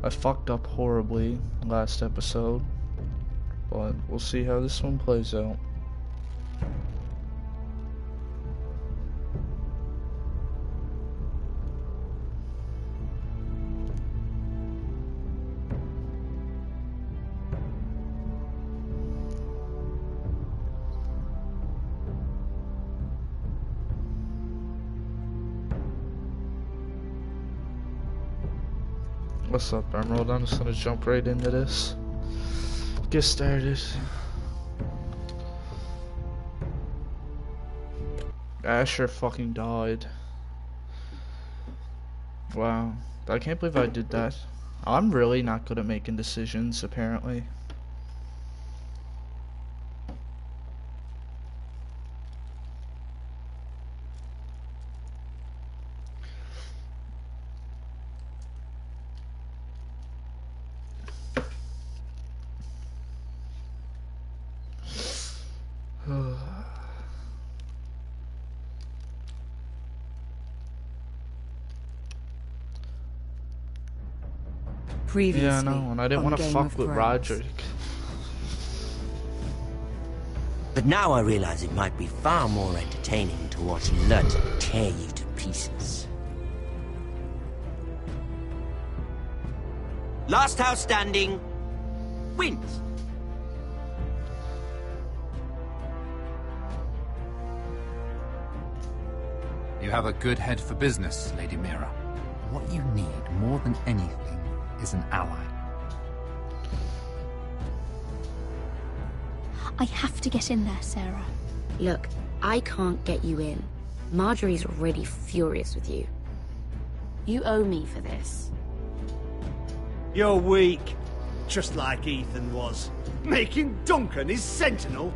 I fucked up horribly last episode, but we'll see how this one plays out. What's up, Emerald? I'm just gonna jump right into this. Get started. Asher fucking died. Wow. I can't believe I did that. I'm really not good at making decisions, apparently. Previously, yeah, I know, and I didn't want to fuck with Roderick. But now I realize it might be far more entertaining to watch Lud tear you to pieces. Last house standing wins. You have a good head for business, Lady Mira. What you need more than anything is an ally. I have to get in there, Sarah. Look, I can't get you in. Marjorie's already furious with you. You owe me for this. You're weak. Just like Ethan was. Making Duncan his sentinel.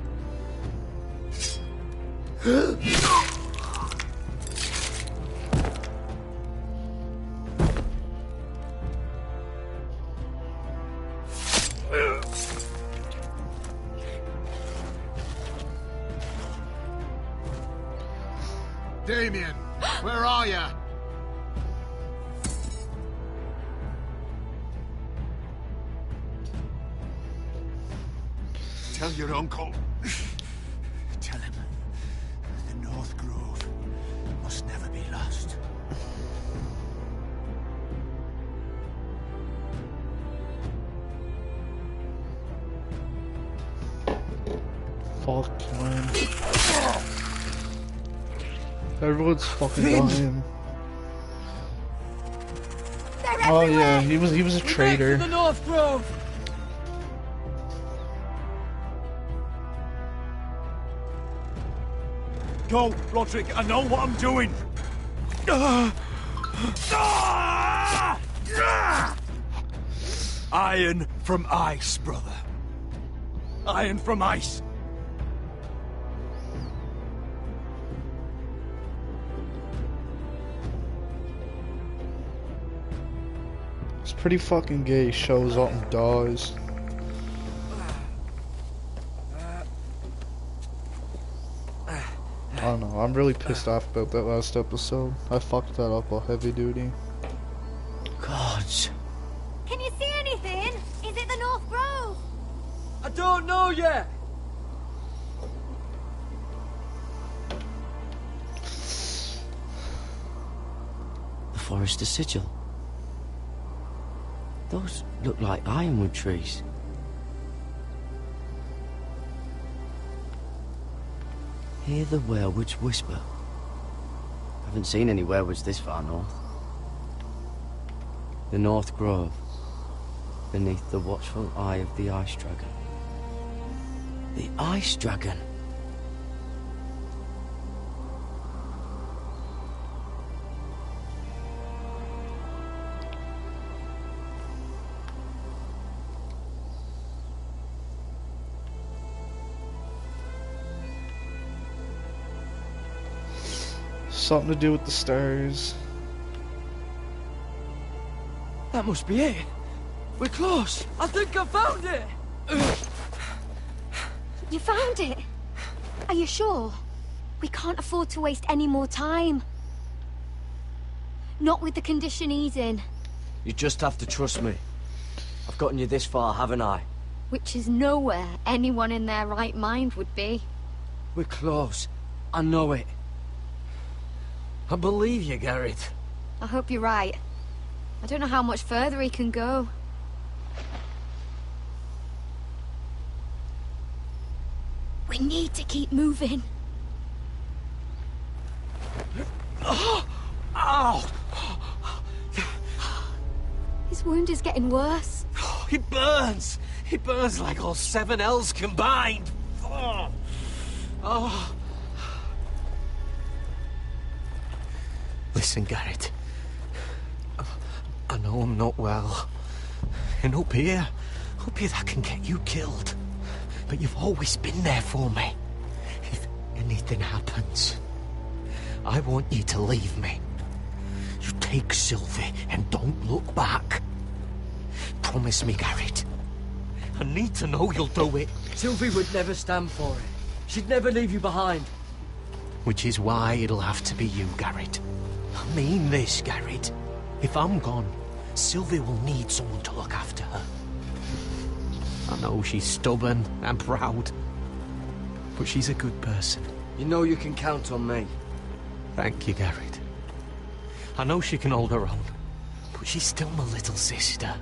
Damien, where are you? Tell your uncle. Tell him the North Grove must never be lost. Fuck, man. Everyone's fucking dying. Oh yeah, he was a traitor. The North Grove. Go, Roderick, I know what I'm doing. Iron from ice, brother. Iron from ice. It's pretty fucking gay. He shows up and dies. I don't know. I'm really pissed off about that last episode. I fucked that up a heavy duty. Gods. Can you see anything? Is it the North Grove? I don't know yet. The Forester Sigil. Those look like ironwood trees. Hear the werewolves whisper. Haven't seen any werewolves this far north. The North Grove, beneath the watchful eye of the Ice Dragon. The Ice Dragon? Something to do with the stars. That must be it. We're close. I think I found it. You found it? Are you sure? We can't afford to waste any more time. Not with the condition he's in. You just have to trust me. I've gotten you this far, haven't I? Which is nowhere anyone in their right mind would be. We're close. I know it. I believe you, Garrett. I hope you're right. I don't know how much further he can go. We need to keep moving. Ow! His wound is getting worse. It burns! It burns like all 7 L's combined! Oh. Listen, Garrett. I know I'm not well. And up here that can get you killed. But you've always been there for me. If anything happens, I want you to leave me. You take Sylvie and don't look back. Promise me, Garrett. I need to know you'll do it. Sylvie would never stand for it. She'd never leave you behind. Which is why it'll have to be you, Garrett. I mean this, Garrett. If I'm gone, Sylvie will need someone to look after her. I know she's stubborn and proud, but she's a good person. You know you can count on me. Thank you, Garrett. I know she can hold her own, but she's still my little sister.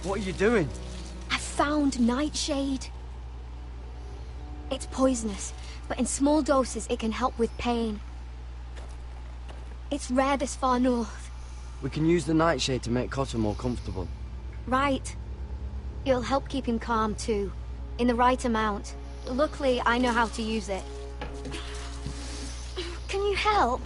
What are you doing? I found nightshade. It's poisonous, but in small doses it can help with pain. It's rare this far north. We can use the nightshade to make Cotter more comfortable. Right. It'll help keep him calm too, in the right amount. Luckily, I know how to use it. Can you help?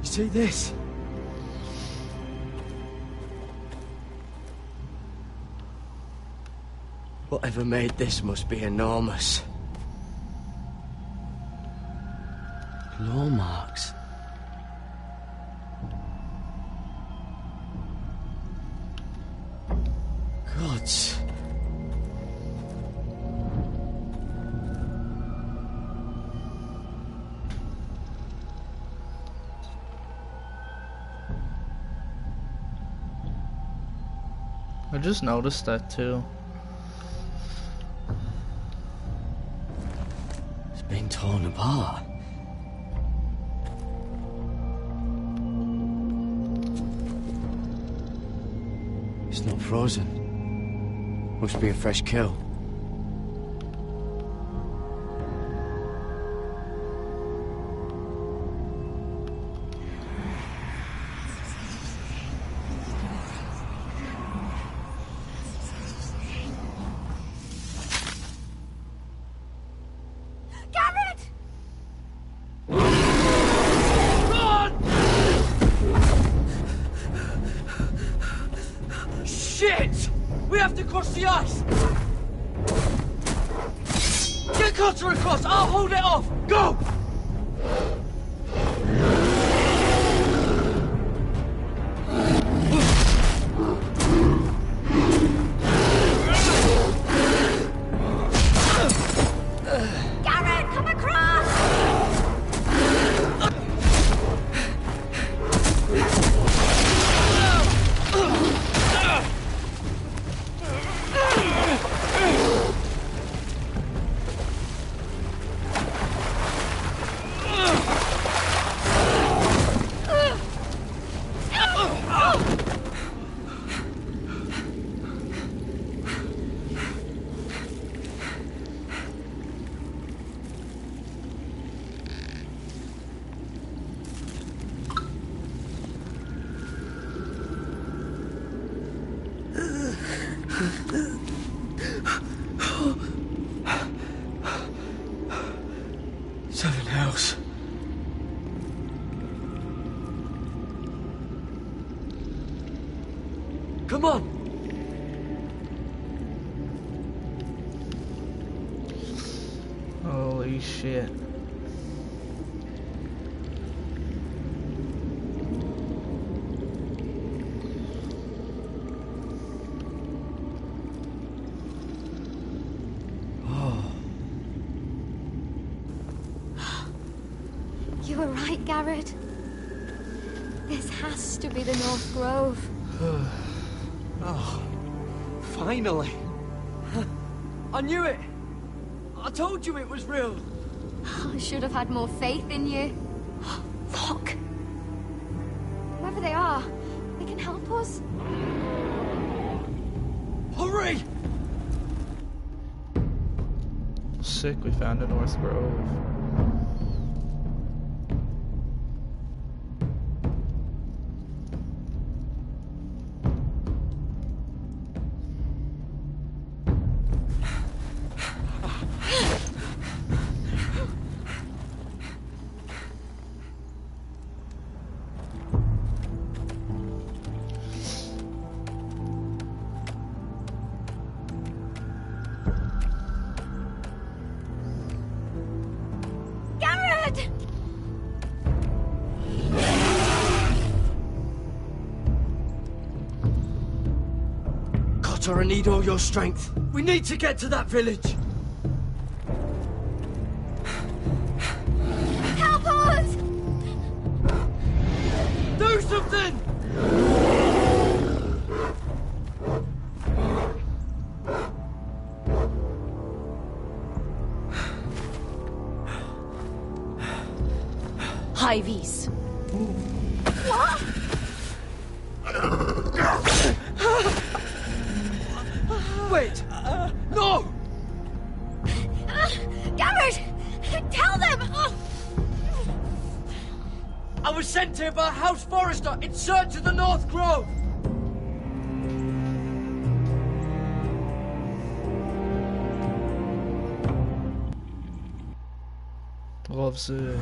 You see this? Whatever made this must be enormous. Claw marks. Gods. I just noticed that too. It's been torn apart. It's not frozen. Must be a fresh kill. Shit! We have to cross the ice! Get Cotter across! I'll hold it off! Go! Garrett, come across! Seven Hells. Come on! Holy shit. right, Garrett? This has to be the North Grove. Oh, finally. I knew it. I told you it was real. I should have had more faith in you. Look. Whoever they are, they can help us. Hurry! Sick, we found a North Grove. I need all your strength. We need to get to that village. Help us! Do something! Hivies. What? Wait! No! Garrett! Tell them! I was sent here by House Forrester in search of the North Grove! Loves it.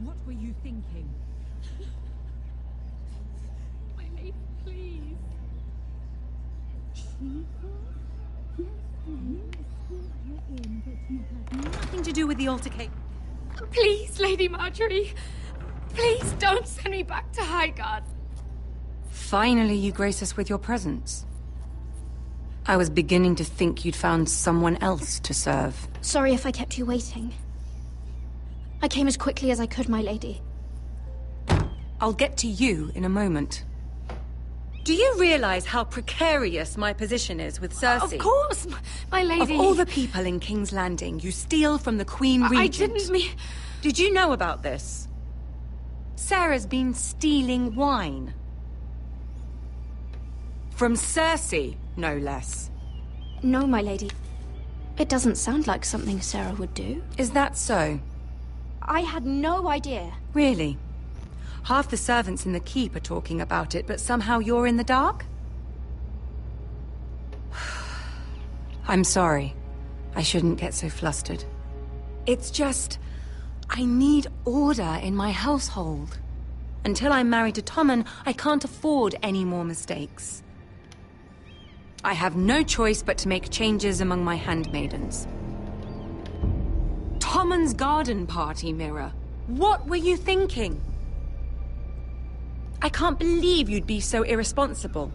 What were you thinking? My lady, please. Nothing to do with the altercation. Please, Lady Marjorie. Please don't send me back to Highgarden. Finally, you grace us with your presence. I was beginning to think you'd found someone else to serve. Sorry if I kept you waiting. I came as quickly as I could, my lady. I'll get to you in a moment. Do you realize how precarious my position is with Cersei? Of course, my lady. Of all the people in King's Landing, you steal from the Queen Regent. I didn't mean... Did you know about this? Sarah's been stealing wine. From Cersei, no less. No, my lady. It doesn't sound like something Sarah would do. Is that so? I had no idea. Really? Half the servants in the keep are talking about it, but somehow you're in the dark? I'm sorry. I shouldn't get so flustered. It's just... I need order in my household. Until I'm married to Tommen, I can't afford any more mistakes. I have no choice but to make changes among my handmaidens. Tommen's garden party, Mira. What were you thinking? I can't believe you'd be so irresponsible.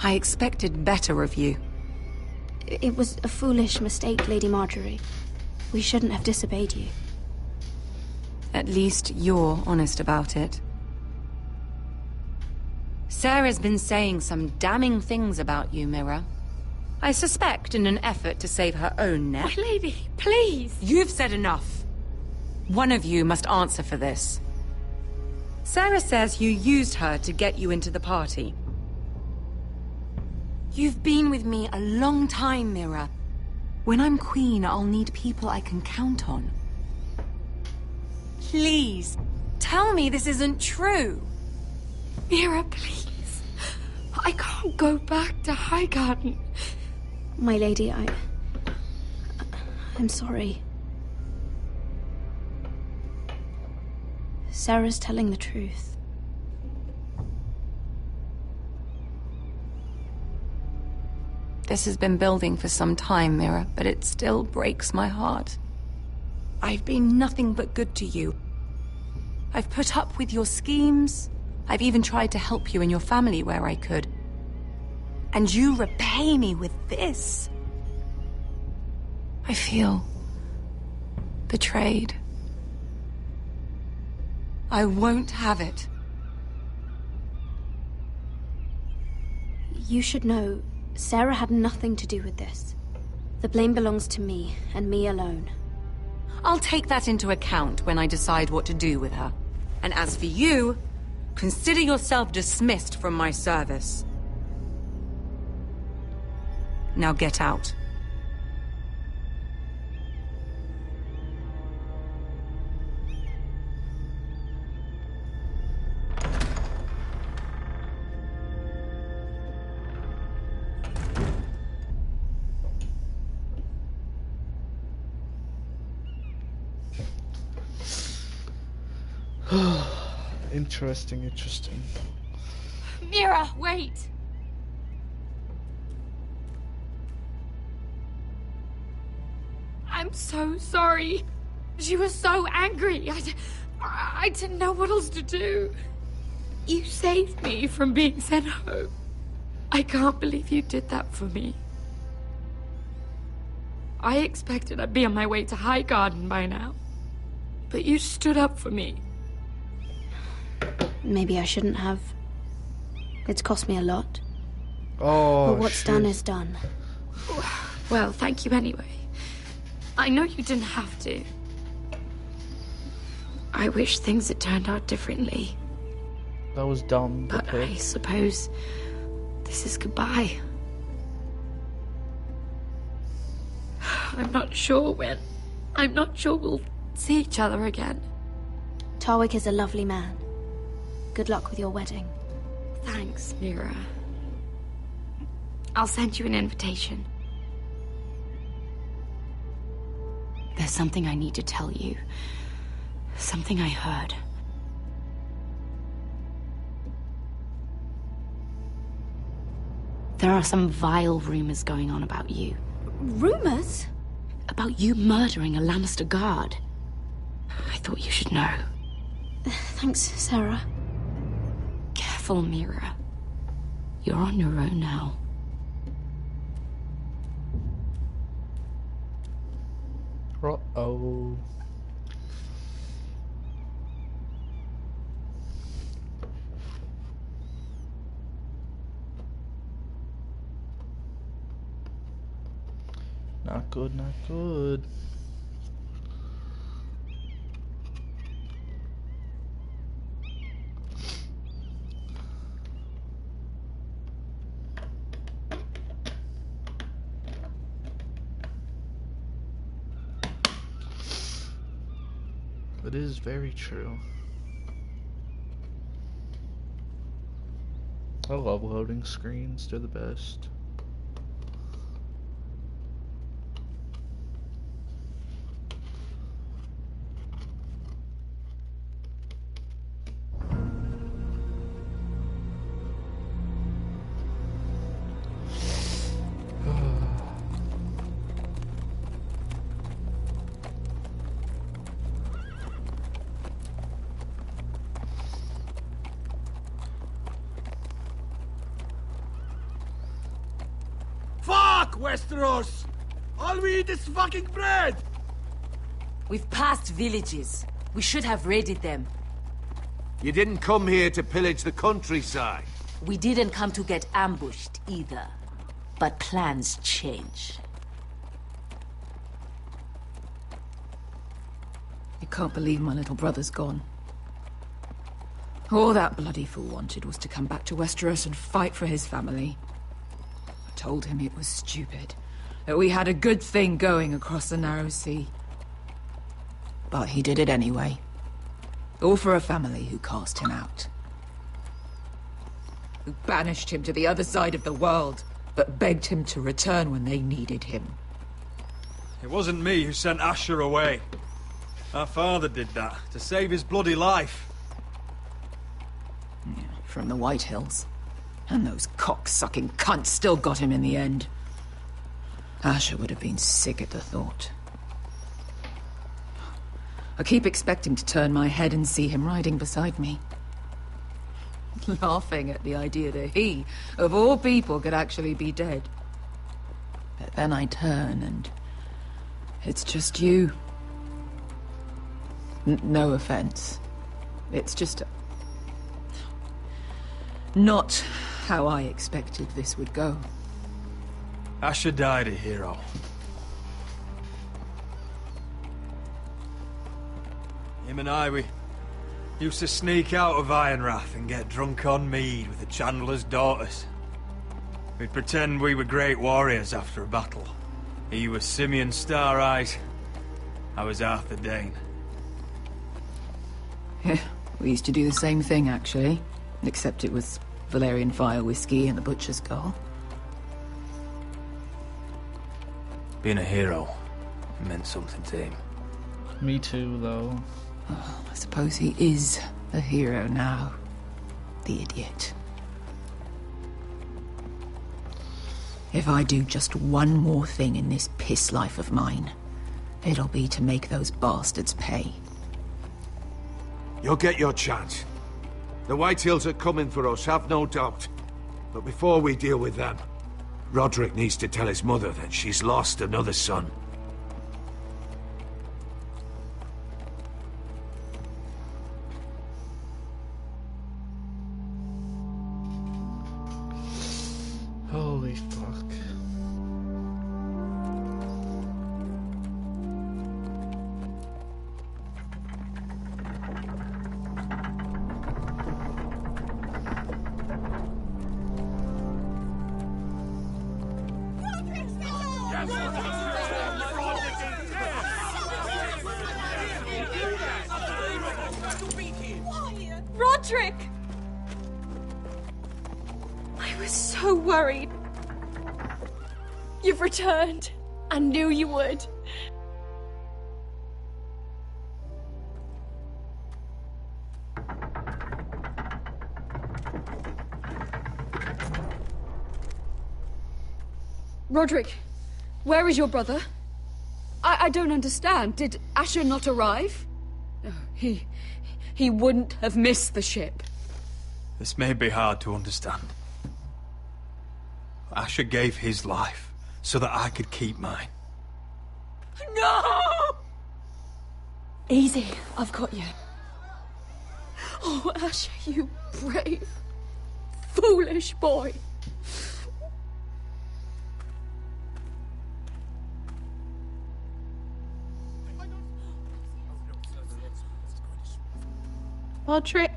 I expected better of you. It was a foolish mistake, Lady Marjorie. We shouldn't have disobeyed you. At least you're honest about it. Sarah's been saying some damning things about you, Mira. I suspect in an effort to save her own neck. My lady, please! You've said enough. One of you must answer for this. Sarah says you used her to get you into the party. You've been with me a long time, Mira. When I'm queen, I'll need people I can count on. Please, tell me this isn't true. Mira, please. I can't go back to Highgarden. My lady, I'm sorry. Sarah's telling the truth. This has been building for some time, Mira, but it still breaks my heart. I've been nothing but good to you. I've put up with your schemes. I've even tried to help you and your family where I could. And you repay me with this. I feel betrayed. I won't have it. You should know, Sarah had nothing to do with this. The blame belongs to me, and me alone. I'll take that into account when I decide what to do with her. And as for you, consider yourself dismissed from my service. Now get out. Interesting. Mira, wait! I'm so sorry. She was so angry. I didn't know what else to do. You saved me from being sent home. I can't believe you did that for me. I expected I'd be on my way to Highgarden by now. But you stood up for me. Maybe I shouldn't have. It's cost me a lot. Oh, but what's done is done. Well, thank you anyway. I know you didn't have to. I wish things had turned out differently. That was dumb. But I suppose this is goodbye. I'm not sure when. I'm not sure we'll see each other again. Tarwick is a lovely man. Good luck with your wedding. Thanks, Mira. I'll send you an invitation. There's something I need to tell you. Something I heard. There are some vile rumors going on about you. Rumors? About you murdering a Lannister guard. I thought you should know. Thanks, Sarah. Careful, Mira. You're on your own now. Uh-oh. Not good, not good. It is very true. I love loading screens, they're the best. Fuck, Westeros! All we eat is fucking bread! We've passed villages. We should have raided them. You didn't come here to pillage the countryside. We didn't come to get ambushed either. But plans change. I can't believe my little brother's gone. All that bloody fool wanted was to come back to Westeros and fight for his family. I told him it was stupid, that we had a good thing going across the narrow sea. But he did it anyway. All for a family who cast him out. Who banished him to the other side of the world, but begged him to return when they needed him. It wasn't me who sent Asher away. Our father did that, to save his bloody life. Yeah, from the White Hills. And those cock-sucking cunts still got him in the end. Asher would have been sick at the thought. I keep expecting to turn my head and see him riding beside me. Laughing at the idea that he, of all people, could actually be dead. But then I turn and it's just you. No offense. It's just not how I expected this would go. Asher died a hero. Him and I, we used to sneak out of Ironrath and get drunk on mead with the Chandler's daughters. We'd pretend we were great warriors after a battle. He was Simeon Star-Eyes. I was Arthur Dane. Yeah, we used to do the same thing, actually. Except it was Valerian fire whiskey and the butcher's skull. Being a hero meant something to him. Me too, though. Oh, I suppose he is a hero now. The idiot. If I do just one more thing in this piss life of mine, it'll be to make those bastards pay. You'll get your chance. The White Hills are coming for us, have no doubt. But before we deal with them, Roderick needs to tell his mother that she's lost another son. Holy fuck. Roderick! I was so worried. You've returned. I knew you would. Roderick, where is your brother? I don't understand. Did Asher not arrive? No, he wouldn't have missed the ship. This may be hard to understand. Asher gave his life so that I could keep mine. No! Easy, I've got you. Oh, Asher, you brave, foolish boy. Roderick.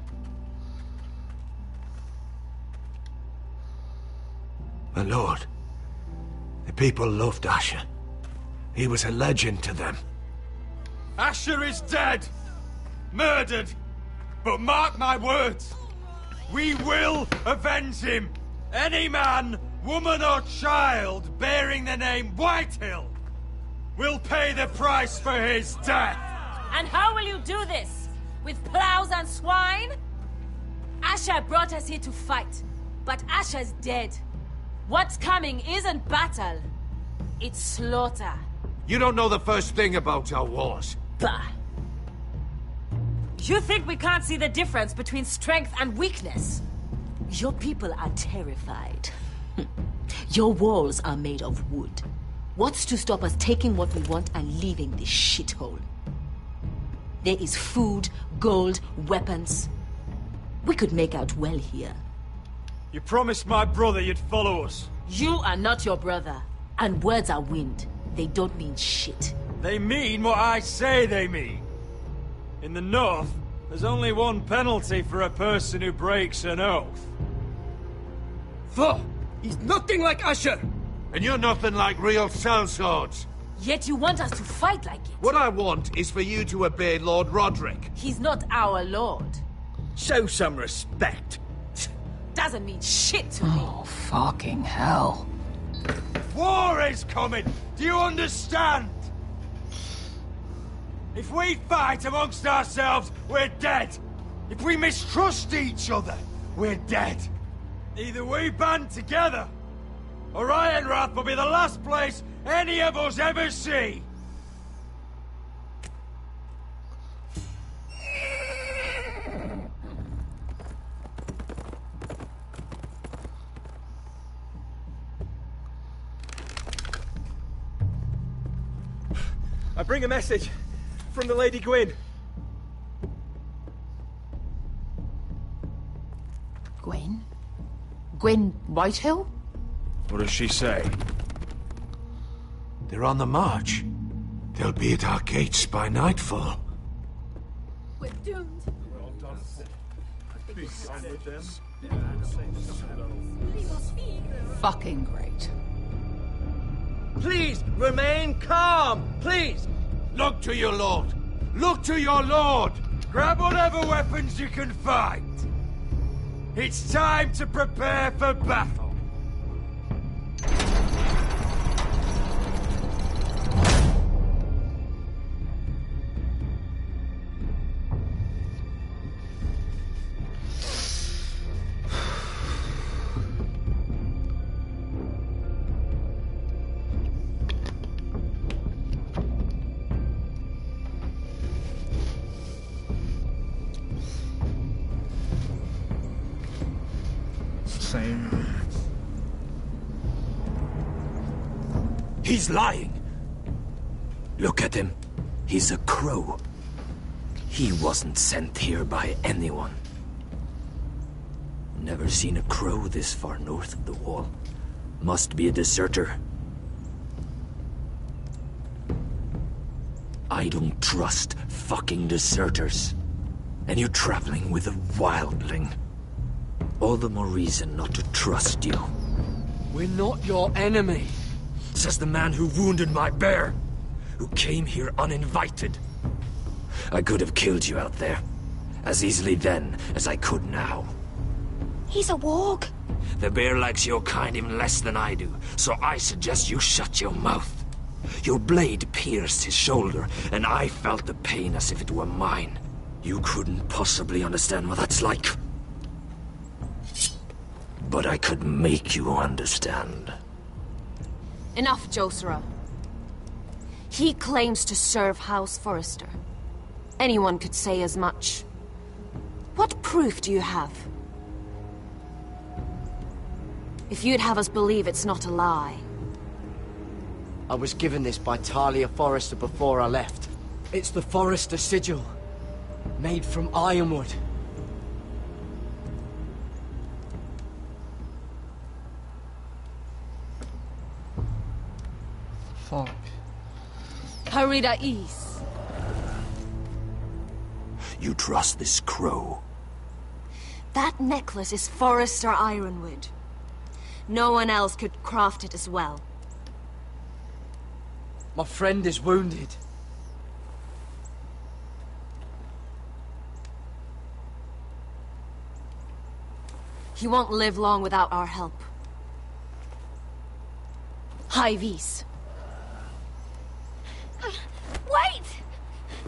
My lord, the people loved Asher. He was a legend to them. Asher is dead! Murdered! But mark my words, We will avenge him! Any man, woman or child bearing the name Whitehill will pay the price for his death! And how will you do this? With plows and swine? Asher brought us here to fight, but Asher's dead. What's coming isn't battle, it's slaughter. You don't know the first thing about our wars. Bah! You think we can't see the difference between strength and weakness? Your people are terrified. Your walls are made of wood. What's to stop us taking what we want and leaving this shithole? There is food, gold, weapons. We could make out well here. You promised my brother you'd follow us. You are not your brother. And words are wind. They don't mean shit. They mean what I say they mean. In the north, there's only one penalty for a person who breaks an oath. Fuck! He's nothing like Asher! And you're nothing like real sellswords. Yet you want us to fight like it. What I want is for you to obey Lord Roderick. He's not our lord. Show some respect. Doesn't mean shit to me. Oh, fucking hell. War is coming! Do you understand? If we fight amongst ourselves, we're dead. If we mistrust each other, we're dead. Either we band together, or Ironrath will be the last place any of us ever see. I bring a message from the Lady Gwyn. Gwyn? Gwyn Whitehill? What does she say? They're on the march. They'll be at our gates by nightfall. We're doomed. Fucking great. Please, remain calm! Please! Look to your lord! Look to your lord! Grab whatever weapons you can find. It's time to prepare for battle. Same. He's lying. Look at him. He's a crow. He wasn't sent here by anyone. Never seen a crow this far north of the wall. Must be a deserter. I don't trust fucking deserters. And you're traveling with a wildling. All the more reason not to trust you. We're not your enemy, says the man who wounded my bear, who came here uninvited. I could have killed you out there, as easily then as I could now. He's a warg. The bear likes your kind even less than I do, so I suggest you shut your mouth. Your blade pierced his shoulder, and I felt the pain as if it were mine. You couldn't possibly understand what that's like. But I could make you understand. Enough, Josera. He claims to serve House Forrester. Anyone could say as much. What proof do you have? If you'd have us believe it's not a lie. I was given this by Talia Forrester before I left. It's the Forrester sigil, made from ironwood. Fuck. Harida East. You trust this crow? That necklace is Forrester Ironwood. No one else could craft it as well. My friend is wounded. He won't live long without our help. High vis. Wait!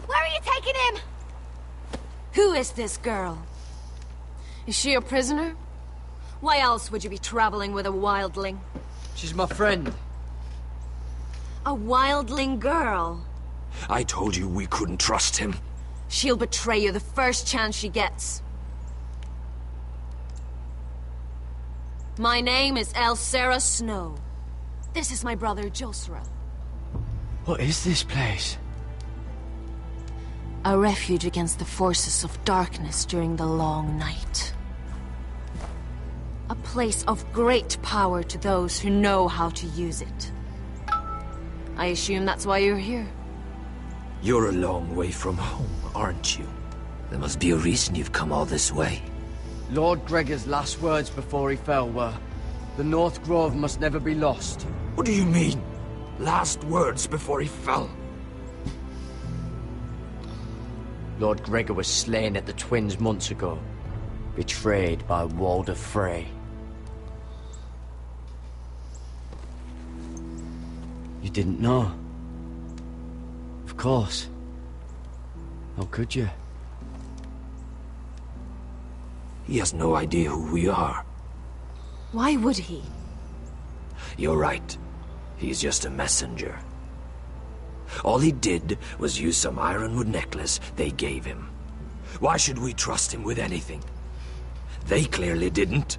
Where are you taking him? Who is this girl? Is she a prisoner? Why else would you be traveling with a wildling? She's my friend. A wildling girl? I told you we couldn't trust him. She'll betray you the first chance she gets. My name is Elsera Snow. This is my brother, Josra. What is this place? A refuge against the forces of darkness during the long night. A place of great power to those who know how to use it. I assume that's why you're here. You're a long way from home, aren't you? There must be a reason you've come all this way. Lord Gregor's last words before he fell were, "The North Grove must never be lost." What do you mean? Last words before he fell? Lord Gregor was slain at the Twins months ago, betrayed by Walder Frey. You didn't know? Of course. How could you? He has no idea who we are. Why would he? You're right. He's just a messenger. All he did was use some ironwood necklace they gave him. Why should we trust him with anything? They clearly didn't.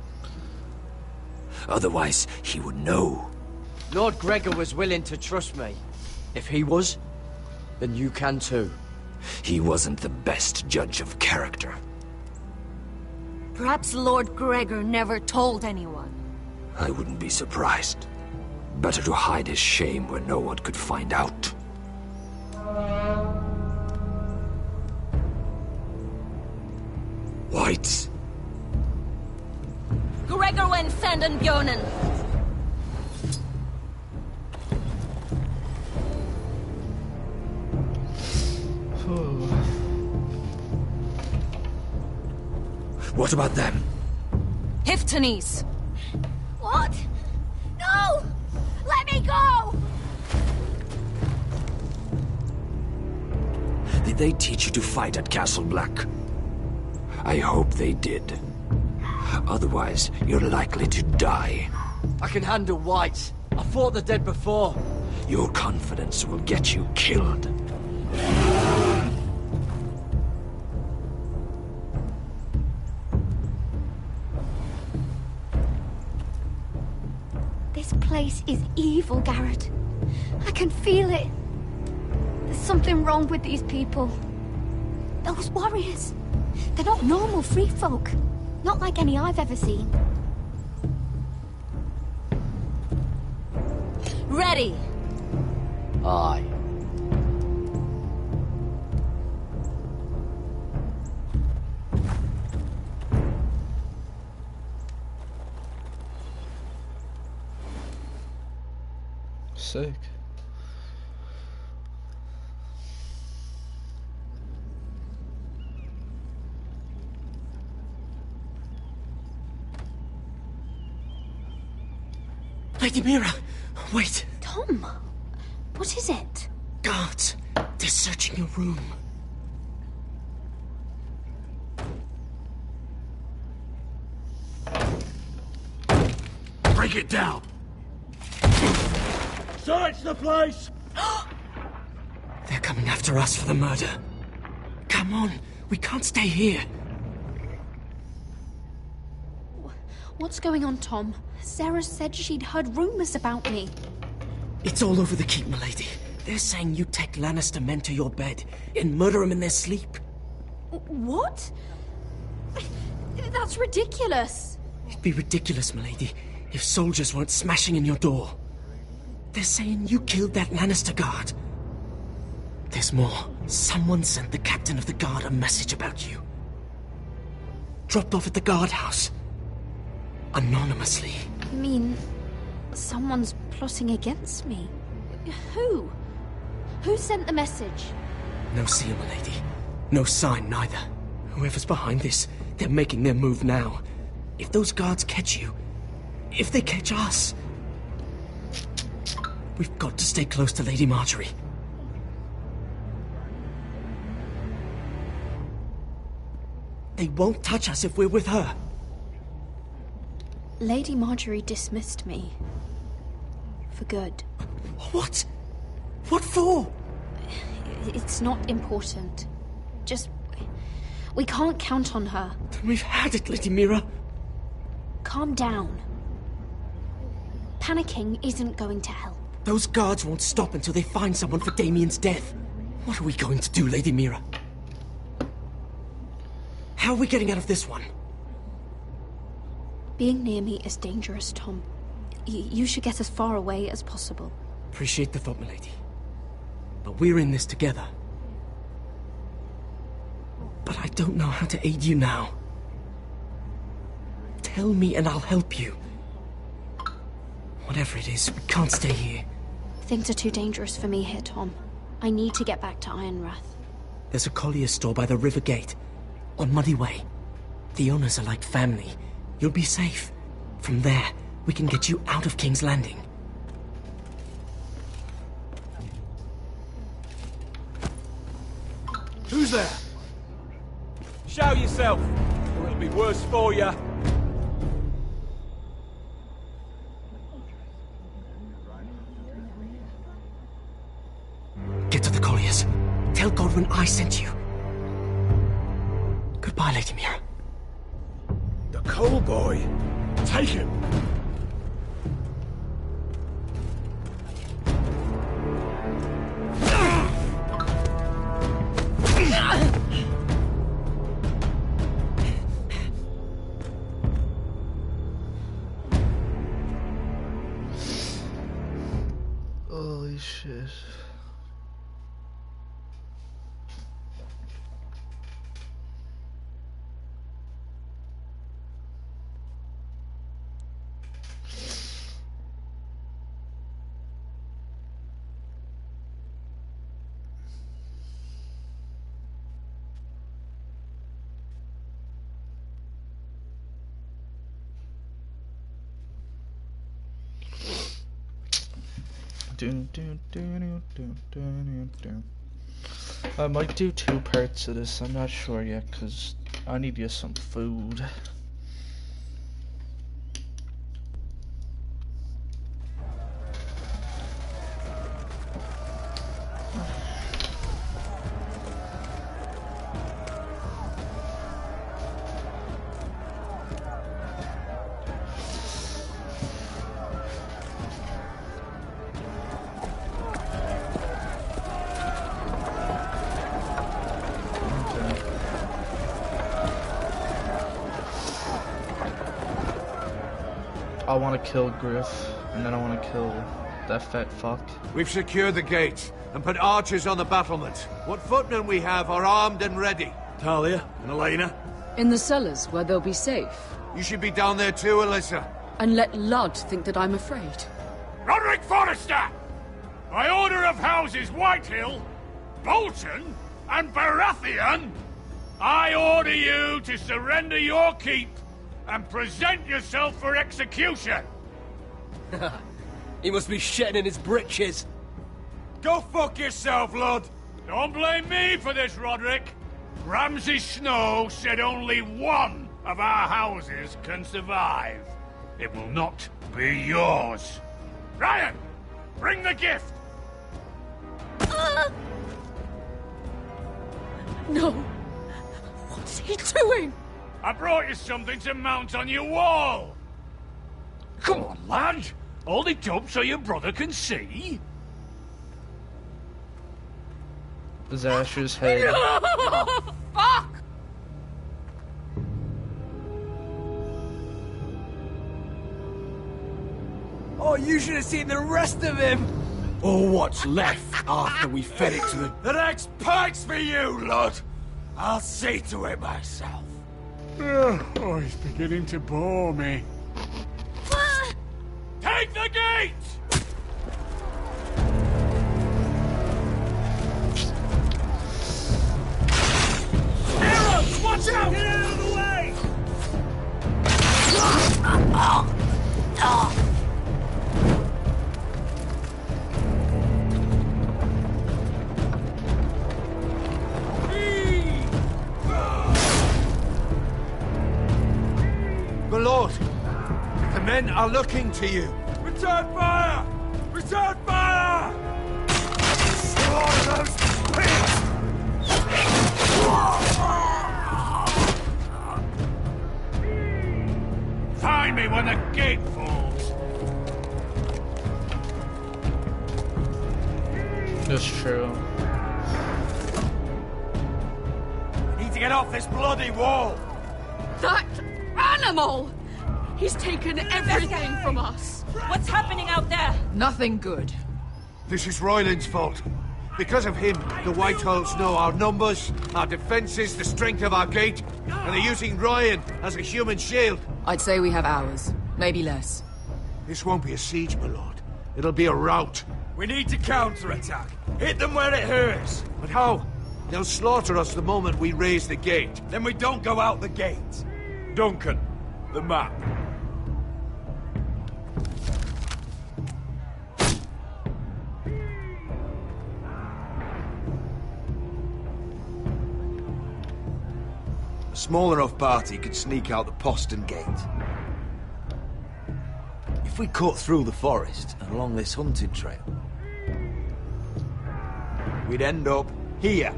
Otherwise, he would know. Lord Gregor was willing to trust me. If he was, then you can too. He wasn't the best judge of character. Perhaps Lord Gregor never told anyone. I wouldn't be surprised. Better to hide his shame where no one could find out. Whites. Gregor went senden Björnen. What about them? Hiftanes. What? No! Let me go! Did they teach you to fight at Castle Black? I hope they did. Otherwise, you're likely to die. I can handle whites. I fought the dead before. Your confidence will get you killed. This place is evil, Garrett. I can feel it. There's something wrong with these people. Those warriors. They're not normal free folk. Not like any I've ever seen. Ready. Aye. Sick. Lady Mira, wait. Tom, what is it? Guards, they're searching your room. Break it down! Search the place! They're coming after us for the murder. Come on, we can't stay here. What's going on, Tom? Sarah said she'd heard rumors about me. It's all over the keep, milady. They're saying you take Lannister men to your bed and murder them in their sleep. What? That's ridiculous. It'd be ridiculous, milady, if soldiers weren't smashing in your door. They're saying you killed that Lannister guard. There's more. Someone sent the captain of the guard a message about you. Dropped off at the guardhouse. Anonymously. You mean someone's plotting against me? Who? Who sent the message? No seal, milady. No sign, neither. Whoever's behind this, they're making their move now. If those guards catch you, if they catch us, we've got to stay close to Lady Marjorie. They won't touch us if we're with her. Lady Marjorie dismissed me. For good. What? What for? It's not important. Just... we can't count on her. Then we've had it, Lady Mira. Calm down. Panicking isn't going to help. Those guards won't stop until they find someone for Damien's death. What are we going to do, Lady Mira? How are we getting out of this one? Being near me is dangerous, Tom. You should get as far away as possible. Appreciate the thought, milady. But we're in this together. But I don't know how to aid you now. Tell me and I'll help you. Whatever it is, we can't stay here. Things are too dangerous for me here, Tom. I need to get back to Ironrath. There's a collier store by the river gate, on Muddy Way. The owners are like family. You'll be safe. From there, we can get you out of King's Landing. Who's there? Show yourself, or it'll be worse for you. Get to the colliers. Tell Godwin I sent you. Goodbye, Lady Mira. The coal boy. Take him. Holy shit. I might do 2 parts of this, I'm not sure yet, because I need to get some food. I want to kill Griff, and then I want to kill that fat fuck. We've secured the gate and put archers on the battlement. What footmen we have are armed and ready. Talia and Elena? In the cellars, where they'll be safe. You should be down there too, Alyssa. And let Ludd think that I'm afraid. Roderick Forrester! By order of Houses Whitehill, Bolton, and Baratheon, I order you to surrender your keep and present yourself for execution! He must be shitting in his britches. Go fuck yourself, Ludd! Don't blame me for this, Roderick. Ramsay Snow said only one of our houses can survive. It will not be yours. Ryan, bring the gift! No! What's he doing? I brought you something to mount on your wall. Come on, lad. Hold it up so your brother can see. Zash's head. Fuck! Oh, you should have seen the rest of him! Or what's left after we fed it to the... The next pike's for you, Lud. I'll see to it myself. Oh, he's beginning to bore me. Take the gate! Arrows! Watch out! Get out of the way! My lord, the men are looking to you. Return fire! Return fire! Slaughter those pigs! Find me when the gate falls. That's true. Need to get off this bloody wall. That animal! He's taken everything from us. What's happening out there? Nothing good. This is Royland's fault. Because of him, the Whitehills know our numbers, our defenses, the strength of our gate, and they're using Ryan as a human shield. I'd say we have hours, maybe less. This won't be a siege, my lord. It'll be a rout. We need to counterattack. Hit them where it hurts. But how? They'll slaughter us the moment we raise the gate. Then we don't go out the gate. Duncan, the map. A small enough party could sneak out the postern gate. If we cut through the forest and along this hunting trail, we'd end up here,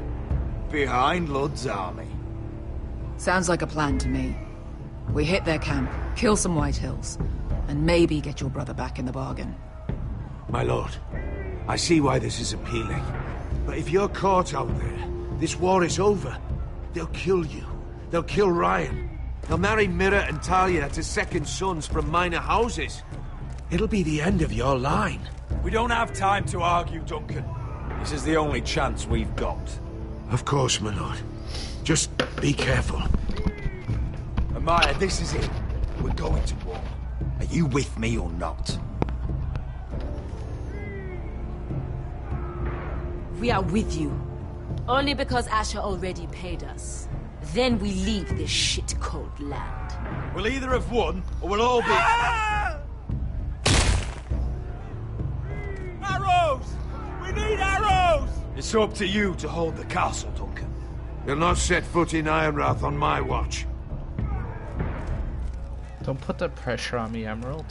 behind Ludd's army. Sounds like a plan to me. We hit their camp, kill some Whitehills, and maybe get your brother back in the bargain. My lord, I see why this is appealing. But if you're caught out there, this war is over. They'll kill you. They'll kill Ryan. They'll marry Mira and Talia to second sons from minor houses. It'll be the end of your line. We don't have time to argue, Duncan. This is the only chance we've got. Of course, my lord. Just be careful. Amaya, this is it. We're going to war. Are you with me or not? We are with you. Only because Asher already paid us. Then we leave this shit-cold land. We'll either have won, or we'll all be... Arrows! We need arrows! It's up to you to hold the castle, Duncan. You'll not set foot in Ironrath on my watch. Don't put that pressure on me, Emerald.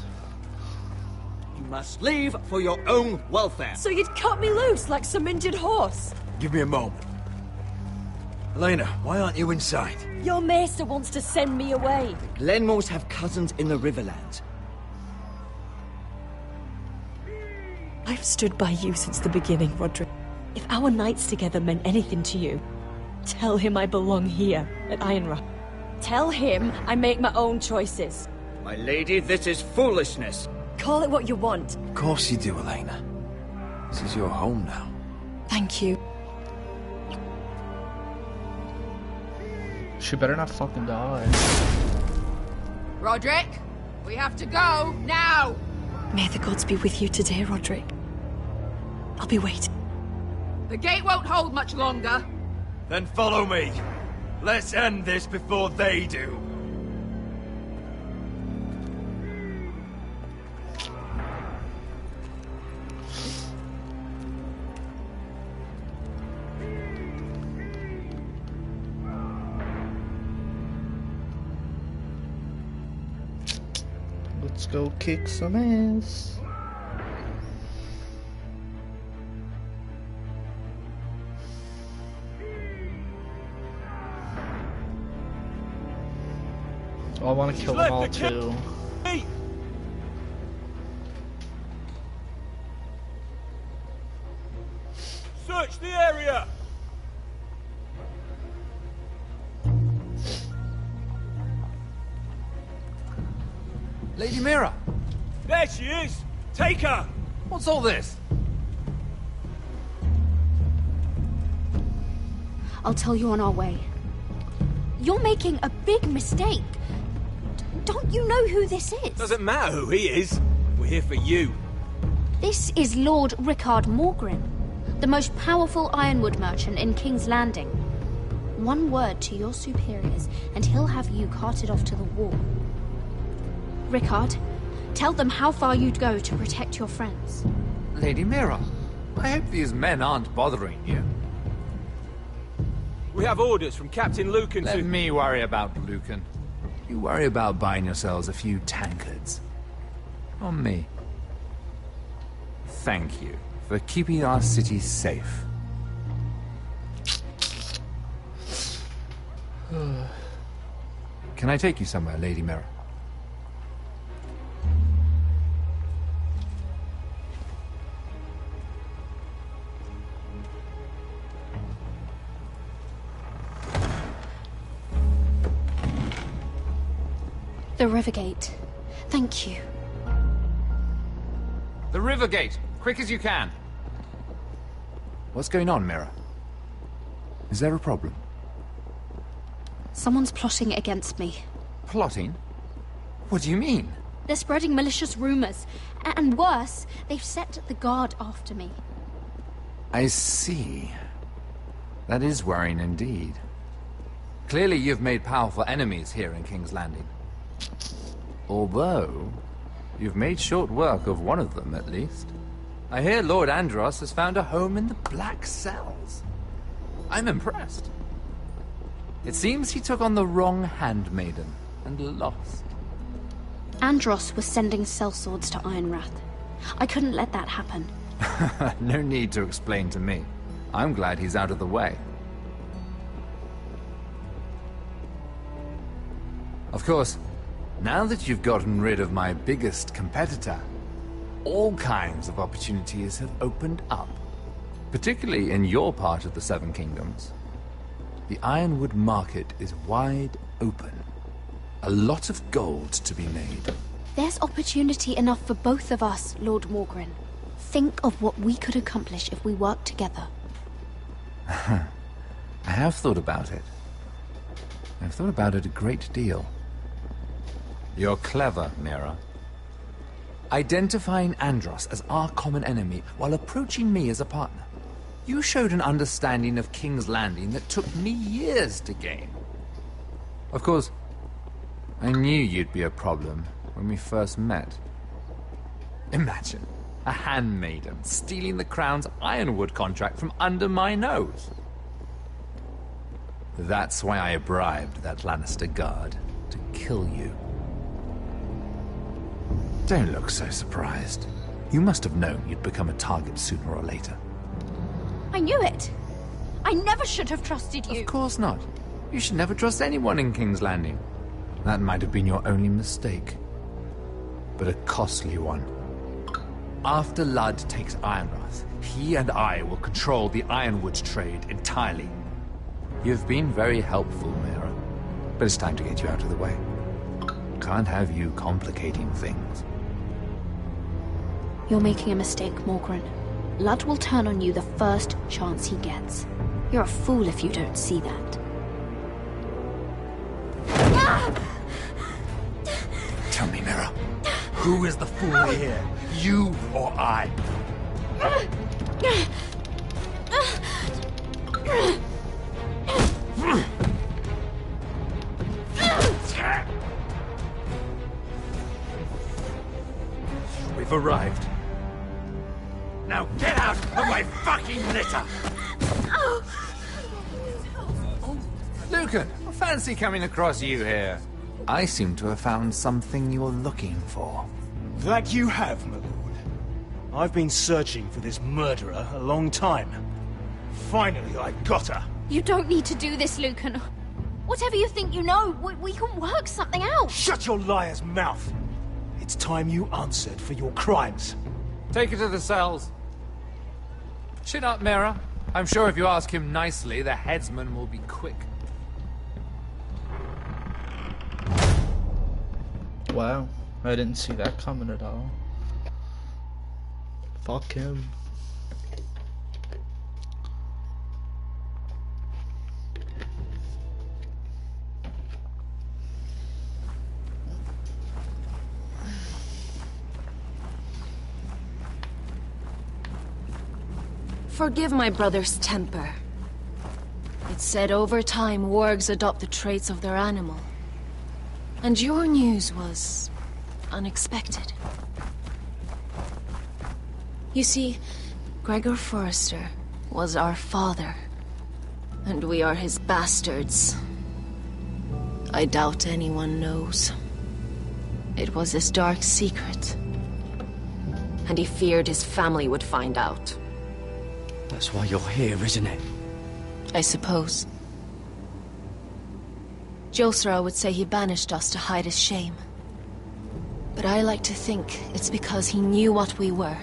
You must leave for your own welfare. So you'd cut me loose like some injured horse? Give me a moment. Elena, why aren't you inside? Your maester wants to send me away. Glenmores have cousins in the Riverlands. I've stood by you since the beginning, Roderick. If our nights together meant anything to you, tell him I belong here, at Ironrath. Tell him I make my own choices. My lady, this is foolishness. Call it what you want. Of course you do, Elena. This is your home now. Thank you. She better not fucking die. Roderick, we have to go, now! May the gods be with you today, Roderick. I'll be waiting. The gate won't hold much longer. Then follow me. Let's end this before they do. Let's go kick some ass. Oh, I want to kill them all too. Hey. Search the area. Lady Mira! There she is! Take her! What's all this? I'll tell you on our way. You're making a big mistake. Don't you know who this is? Doesn't matter who he is. We're here for you. This is Lord Rickard Morgren, the most powerful ironwood merchant in King's Landing. One word to your superiors, and he'll have you carted off to the war. Rickard, tell them how far you'd go to protect your friends. Lady Mira, I hope these men aren't bothering you. We have orders from Captain Lucan Let me worry about Lucan. You worry about buying yourselves a few tankards. On me. Thank you for keeping our city safe. Can I take you somewhere, Lady Mira? The Rivergate. Thank you. The Rivergate! Quick as you can! What's going on, Mira? Is there a problem? Someone's plotting against me. Plotting? What do you mean? They're spreading malicious rumors. And worse, they've set the guard after me. I see. That is worrying indeed. Clearly you've made powerful enemies here in King's Landing. Although, you've made short work of one of them, at least. I hear Lord Andros has found a home in the Black Cells. I'm impressed. It seems he took on the wrong handmaiden and lost. Andros was sending sellswords to Ironrath. I couldn't let that happen. No need to explain to me. I'm glad he's out of the way. Of course, now that you've gotten rid of my biggest competitor, all kinds of opportunities have opened up. Particularly in your part of the Seven Kingdoms. The Ironwood market is wide open. A lot of gold to be made. There's opportunity enough for both of us, Lord Morgren. Think of what we could accomplish if we worked together. I have thought about it. I've thought about it a great deal. You're clever, Mira. Identifying Andros as our common enemy while approaching me as a partner. You showed an understanding of King's Landing that took me years to gain. Of course, I knew you'd be a problem when we first met. Imagine a handmaiden stealing the Crown's Ironwood contract from under my nose. That's why I bribed that Lannister guard to kill you. Don't look so surprised. You must have known you'd become a target sooner or later. I knew it! I never should have trusted you! Of course not. You should never trust anyone in King's Landing. That might have been your only mistake. But a costly one. After Ludd takes Ironrath, he and I will control the Ironwood trade entirely. You've been very helpful, Mira. But it's time to get you out of the way. Can't have you complicating things. You're making a mistake, Morgren. Ludd will turn on you the first chance he gets. You're a fool if you don't see that. Tell me, Mira, who is the fool here? You or I? We've arrived. Now get out of my fucking litter! Lucan, I fancy coming across you here. I seem to have found something you're looking for. That you have, my lord. I've been searching for this murderer a long time. Finally, I got her. You don't need to do this, Lucan. Whatever you think you know, we can work something out. Shut your liar's mouth! It's time you answered for your crimes. Take her to the cells. Chin up, Mira. I'm sure if you ask him nicely, the headsman will be quick. Wow, I didn't see that coming at all. Fuck him. Forgive my brother's temper. It's said over time wargs adopt the traits of their animal. And your news was unexpected. You see, Gregor Forrester was our father, and we are his bastards. I doubt anyone knows. It was his dark secret. And he feared his family would find out. That's why you're here, isn't it? I suppose. Josra would say he banished us to hide his shame. But I like to think it's because he knew what we were.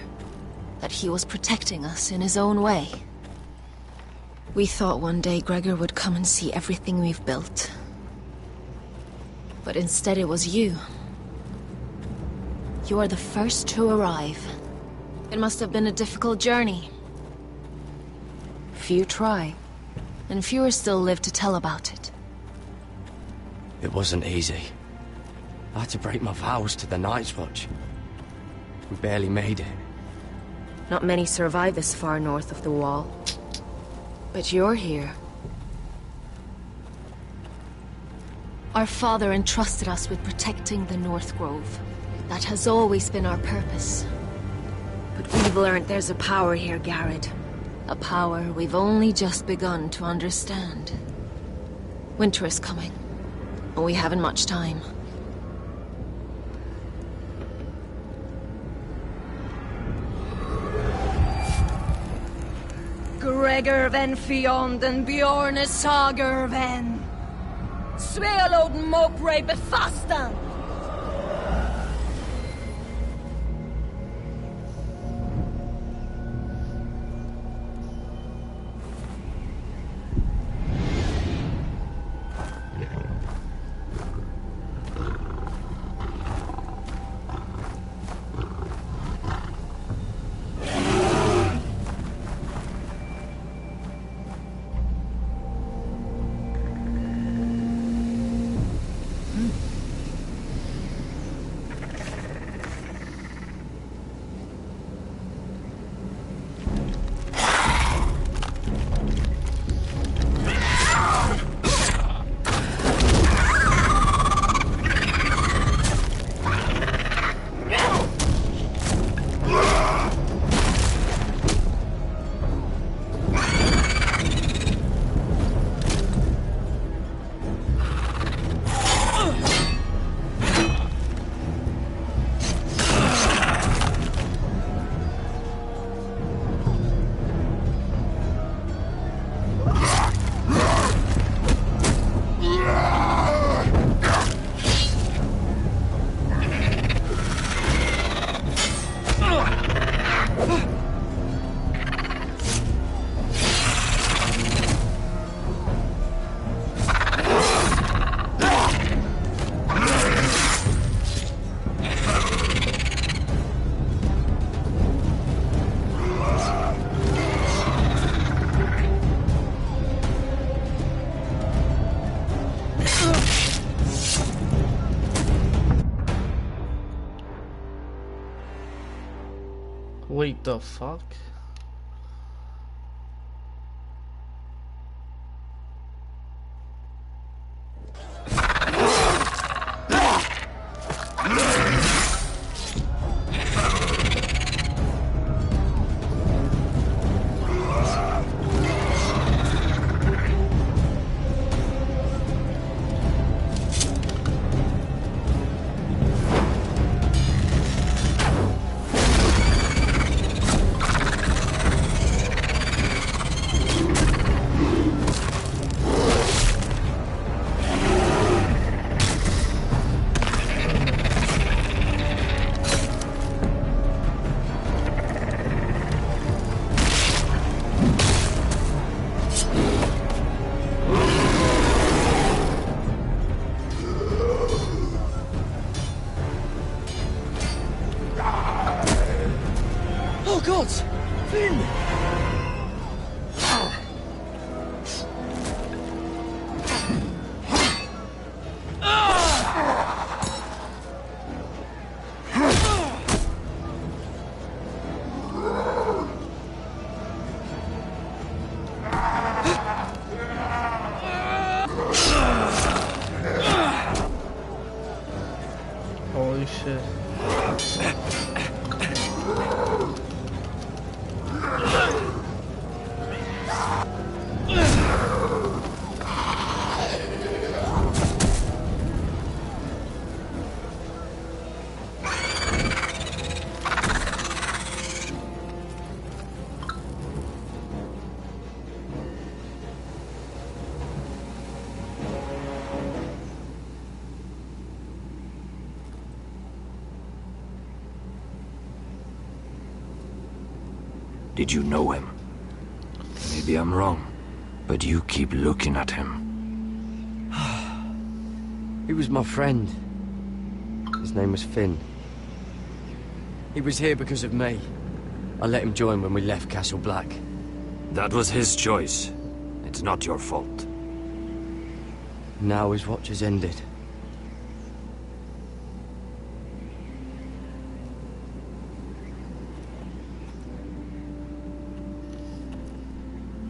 That he was protecting us in his own way. We thought one day Gregor would come and see everything we've built. But instead it was you. You are the first to arrive. It must have been a difficult journey. Few try, and fewer still live to tell about it. It wasn't easy. I had to break my vows to the Night's Watch. We barely made it. Not many survive this far north of the Wall. But you're here. Our father entrusted us with protecting the North Grove. That has always been our purpose. But we've learned there's a power here, Garrett. A power we've only just begun to understand. Winter is coming, and we haven't much time. Gregor ven Fionden Bjorne Sager ven. Svealoden Mopre befastan. Wait, the fuck? Oh, God! Finn! Holy shit. Did you know him? Maybe I'm wrong, but you keep looking at him. He was my friend. His name was Finn. He was here because of me. I let him join when we left Castle Black. That was his choice. It's not your fault. Now his watch has ended.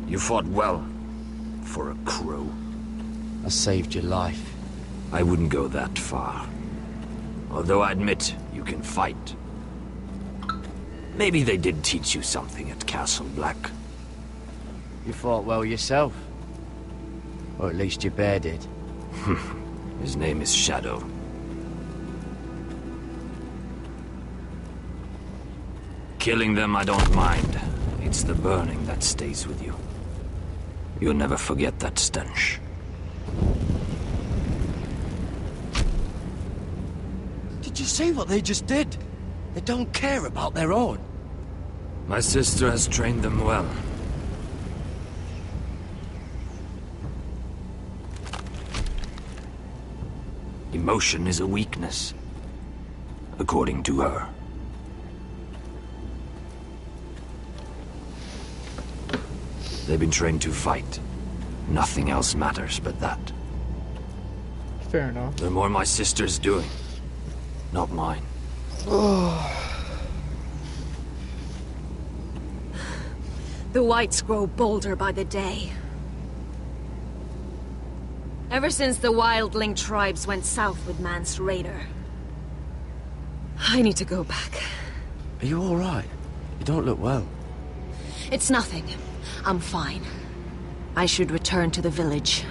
You fought well. For a crow. I saved your life. I wouldn't go that far. Although I admit, you can fight. Maybe they did teach you something at Castle Black. You fought well yourself. Or at least your bear did. His name is Shadow. Killing them I don't mind. It's the burning that stays with you. You'll never forget that stench. Did you see what they just did? They don't care about their own. My sister has trained them well. Emotion is a weakness, according to her. They've been trained to fight. Nothing else matters but that. Fair enough. They're more my sister's doing, not mine. The whites grow bolder by the day. Ever since the wildling tribes went south with Mance Raider. I need to go back. Are you all right? You don't look well. It's nothing. I'm fine. I should return to the village.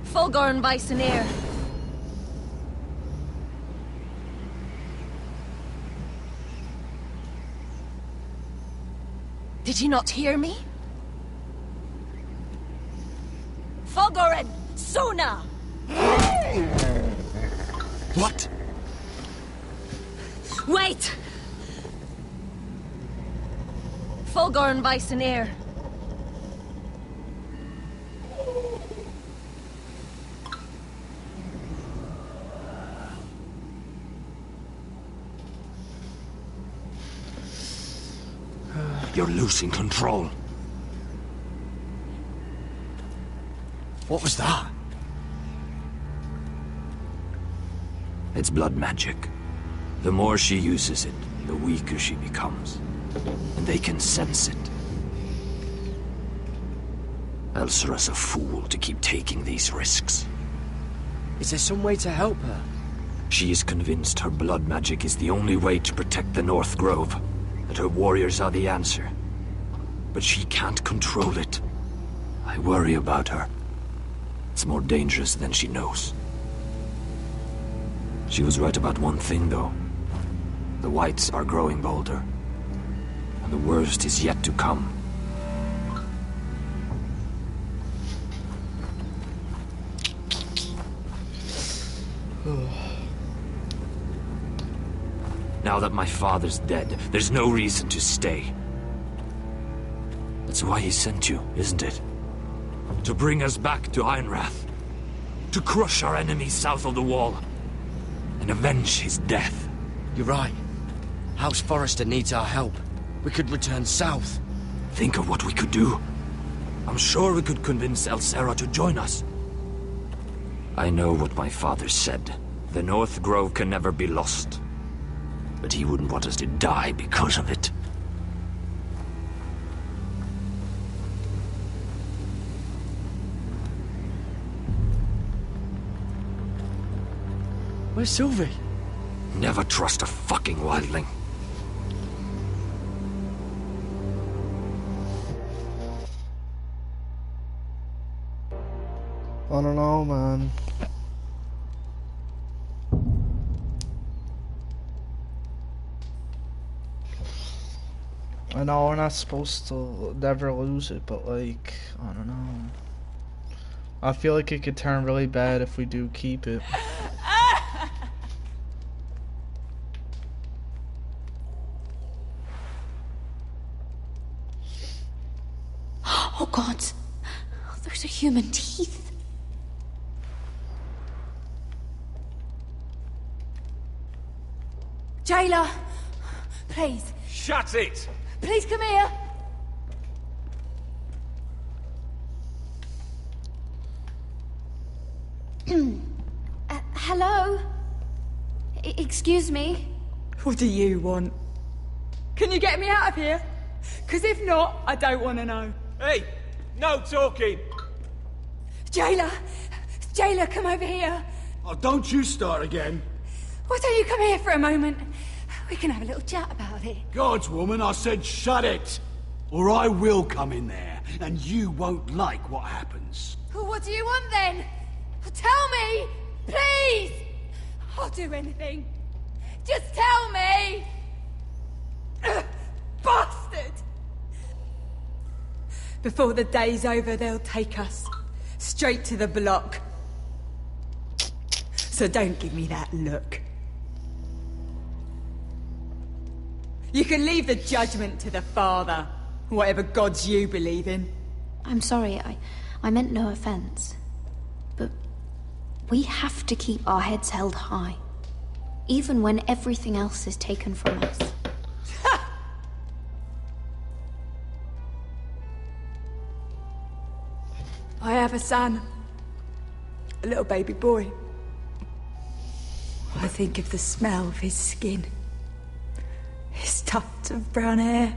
Fulgorn Bysonir. Did you not hear me? Fulgorn! Sona! What? Wait! Fulgorn Bysonir. You're losing control. What was that? It's blood magic. The more she uses it, the weaker she becomes. And they can sense it. Elsera's a fool to keep taking these risks. Is there some way to help her? She is convinced her blood magic is the only way to protect the North Grove. That her warriors are the answer. But she can't control it. I worry about her. It's more dangerous than she knows. She was right about one thing, though. The whites are growing bolder. And the worst is yet to come. Now that my father's dead, there's no reason to stay. That's why he sent you, isn't it? To bring us back to Ironrath. To crush our enemies south of the wall. And avenge his death. You're right. House Forrester needs our help. We could return south. Think of what we could do. I'm sure we could convince Elsera to join us. I know what my father said. The North Grove can never be lost. But he wouldn't want us to die because of it. Where's Sylvie? Never trust a fucking wildling. I don't know, man. I know we're not supposed to never lose it, but like, I don't know. I feel like it could turn really bad if we do keep it. Oh, God. Those are human teeth. Jailer! Please. Shut it! Please come here! Hello? Excuse me? What do you want? Can you get me out of here? Because if not, I don't want to know. Hey! No talking! Jailer! Jailer, come over here! Oh, don't you start again. Why don't you come here for a moment? We can have a little chat about it. God's woman, I said shut it! Or I will come in there, and you won't like what happens. Well, what do you want then? Tell me! Please! I'll do anything. Just tell me! Bastard! Before the day's over, they'll take us straight to the block. So don't give me that look. You can leave the judgment to the Father, whatever gods you believe in. I'm sorry, I meant no offense. But we have to keep our heads held high, even when everything else is taken from us. I have a son. A little baby boy. I think of the smell of his skin. His tufts of brown hair.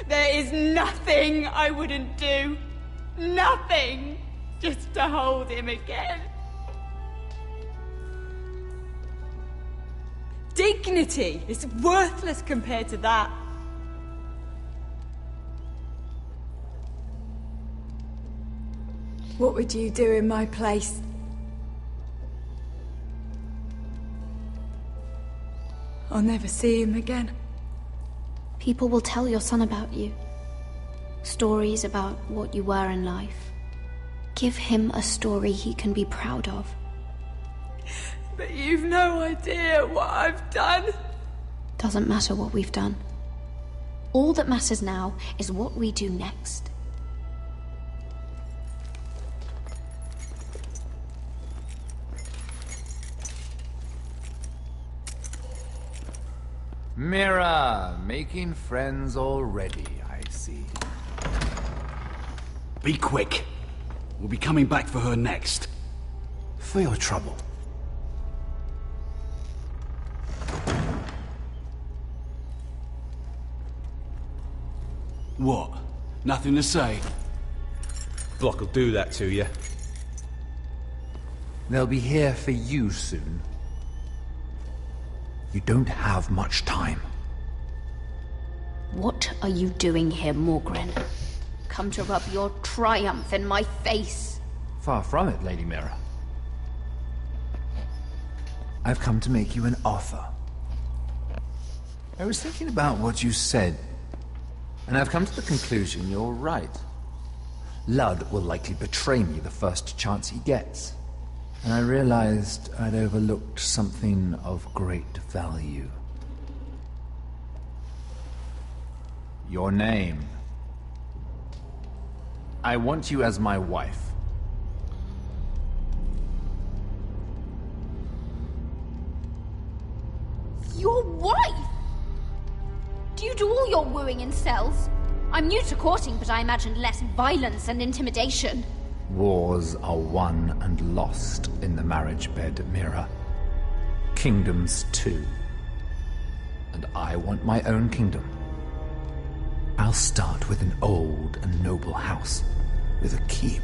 There is nothing I wouldn't do. Nothing! Just to hold him again. Dignity is worthless compared to that. What would you do in my place? I'll never see him again. People will tell your son about you. Stories about what you were in life. Give him a story he can be proud of. But you've no idea what I've done. Doesn't matter what we've done. All that matters now is what we do next. Mira, making friends already, I see. Be quick. We'll be coming back for her next. For your trouble. What? Nothing to say? Block will do that to you. They'll be here for you soon. You don't have much time. What are you doing here, Morgren? Come to rub your triumph in my face. Far from it, Lady Mira. I've come to make you an offer. I was thinking about what you said, and I've come to the conclusion you're right. Ludd will likely betray me the first chance he gets. And I realized I'd overlooked something of great value. Your name. I want you as my wife. Your wife? Do you do all your wooing in cells? I'm new to courting, but I imagined less violence and intimidation. Wars are won and lost in the marriage bed, Mira. Kingdoms too. And I want my own kingdom. I'll start with an old and noble house, with a keep,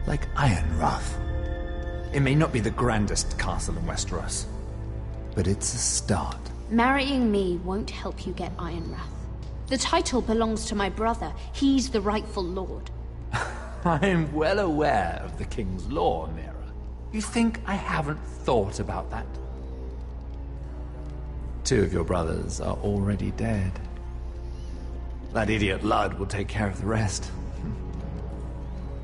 like Ironrath. It may not be the grandest castle in Westeros, but it's a start. Marrying me won't help you get Ironrath. The title belongs to my brother. He's the rightful lord. I'm well aware of the King's law, Mira. You think I haven't thought about that? 2 of your brothers are already dead. That idiot Ludd will take care of the rest.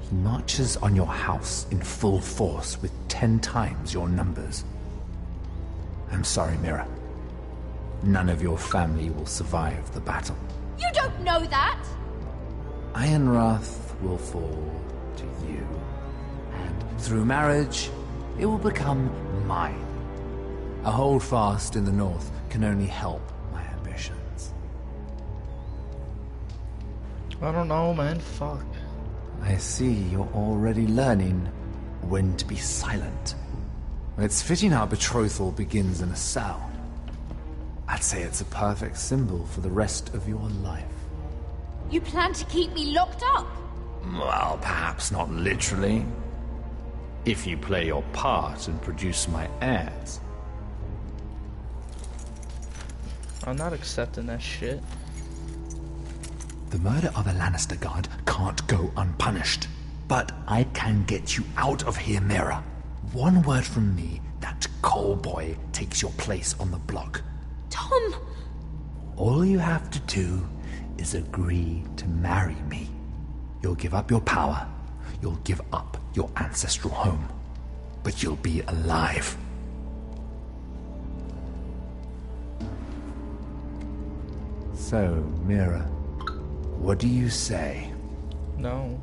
He marches on your house in full force with 10 times your numbers. I'm sorry, Mira. None of your family will survive the battle. You don't know that! Ironrath will fall to you, and through marriage, it will become mine. A holdfast in the north can only help my ambitions. I don't know, man. Fuck. I see you're already learning when to be silent. It's fitting our betrothal begins in a cell. I'd say it's a perfect symbol for the rest of your life. You plan to keep me locked up? Well, perhaps not literally. If you play your part and produce my heirs. I'm not accepting that shit. The murder of a Lannister guard can't go unpunished. But I can get you out of here, Mira. One word from me, that coal boy takes your place on the block. Tom! All you have to do is agree to marry me. You'll give up your power. You'll give up your ancestral home. But you'll be alive. So, Mira, what do you say? No.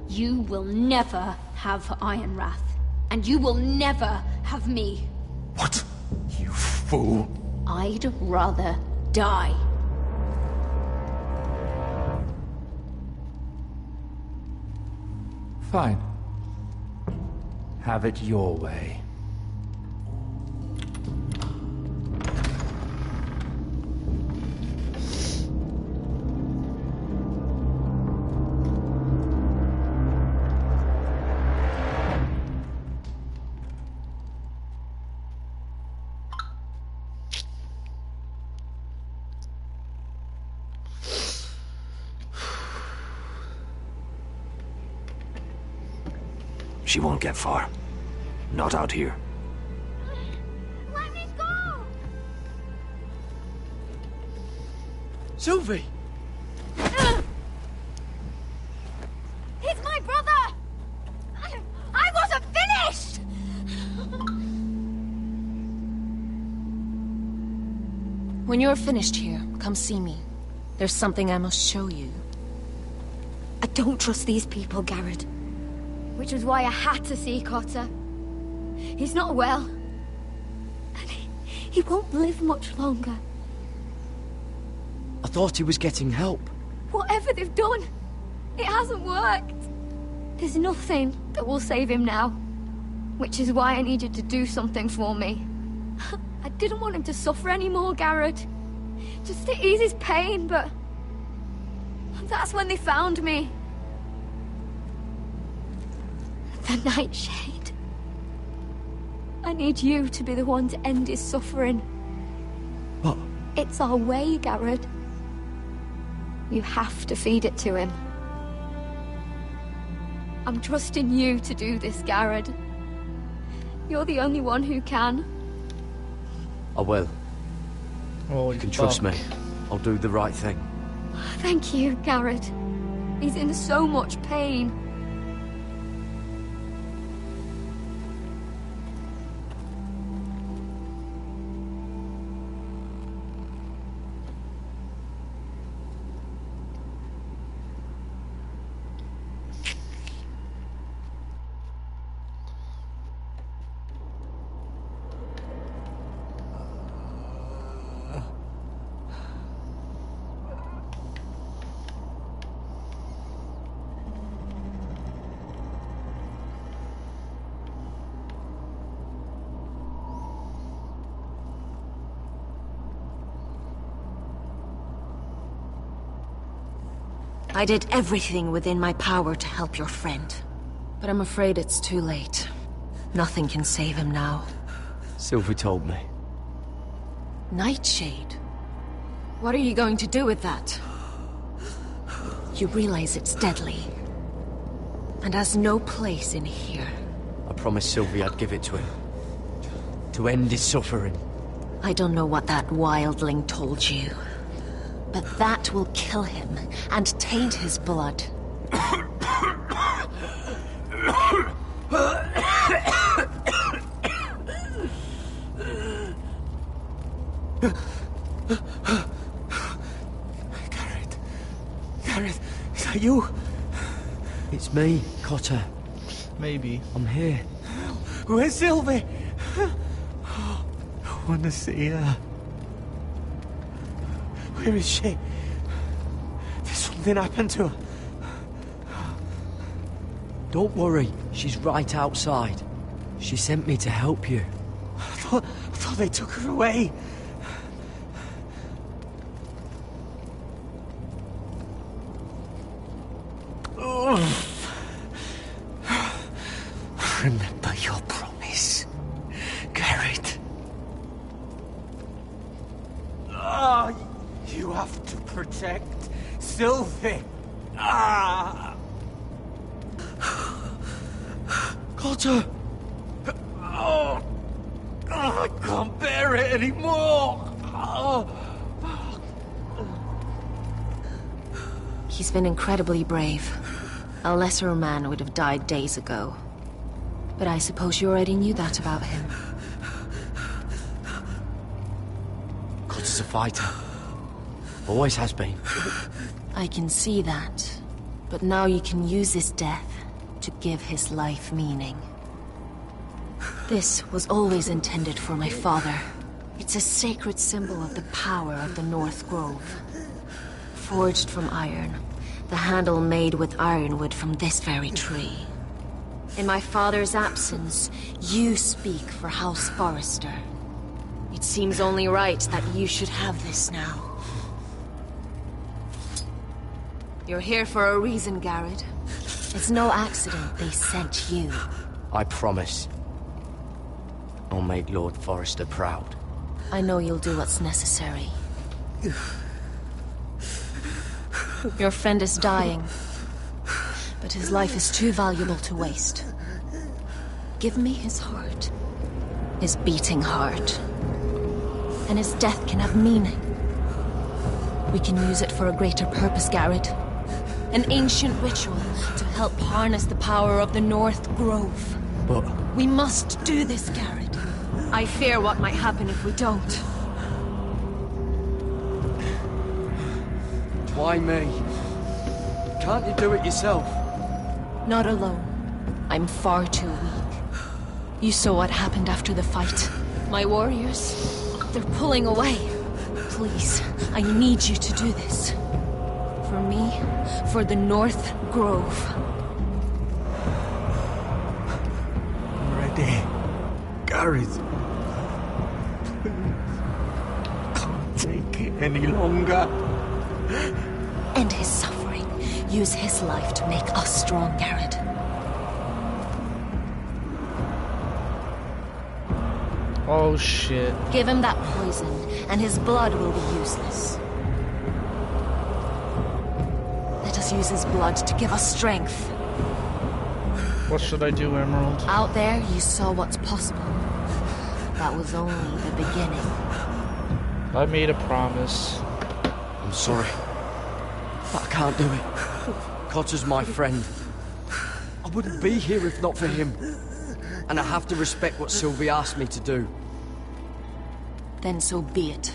You will never have Ironrath. And you will never have me. What? You fool. I'd rather die. Fine. Have it your way. She won't get far. Not out here. Let me go! Sylvie! He's my brother! I wasn't finished! When you're finished here, come see me. There's something I must show you. I don't trust these people, Garrett. Which was why I had to see Cotter. He's not well. And he won't live much longer. I thought he was getting help. Whatever they've done, it hasn't worked. There's nothing that will save him now. Which is why I need you to do something for me. I didn't want him to suffer anymore, Garrett. Just to ease his pain, but... that's when they found me. The Nightshade. I need you to be the one to end his suffering. What? It's our way, Garrett. You have to feed it to him. I'm trusting you to do this, Garrett. You're the only one who can. I will. Holy you can trust fuck. me. I'll do the right thing. Thank you, Garrett. He's in so much pain. I did everything within my power to help your friend. But I'm afraid it's too late. Nothing can save him now. Sylvie told me. Nightshade? What are you going to do with that? You realize it's deadly. And has no place in here. I promised Sylvie I'd give it to him. To end his suffering. I don't know what that wildling told you. But that will kill him and taint his blood. Garrett, you? It's me, Cotter. Maybe. I'm here. Where's Sylvie? I want to see her. Where is she? Did something happen to her? Don't worry, she's right outside. She sent me to help you. I thought they took her away. Remember your promise, Garrett. You have to protect Sylvie. Ah! Cotter! Oh, I can't bear it anymore. He's been incredibly brave. A lesser man would have died days ago. But I suppose you already knew that about him. Cotter's a fighter. Always has been. I can see that. But now you can use his death to give his life meaning. This was always intended for my father. It's a sacred symbol of the power of the North Grove. Forged from iron, the handle made with ironwood from this very tree. In my father's absence, you speak for House Forrester. It seems only right that you should have this now. You're here for a reason, Garrett. It's no accident they sent you. I promise. I'll make Lord Forrester proud. I know you'll do what's necessary. Your friend is dying, but his life is too valuable to waste. Give me his heart. His beating heart. And his death can have meaning. We can use it for a greater purpose, Garrett. An ancient ritual to help harness the power of the North Grove. But... we must do this, Garrett. I fear what might happen if we don't. Why me? Can't you do it yourself? Not alone. I'm far too weak. You saw what happened after the fight. My warriors, they're pulling away. Please, I need you to do this. For me, for the North Grove. I'm ready. Garrett. Can't take it any longer. End his suffering. Use his life to make us strong, Garrett. Oh shit. Give him that poison, and his blood will be useless. Let us use his blood to give us strength. What should I do, Emerald? Out there, you saw what's possible. That was only the beginning. I made a promise. I'm sorry, but I can't do it. Cotter's my friend. I wouldn't be here if not for him. And I have to respect what Sylvie asked me to do. Then so be it.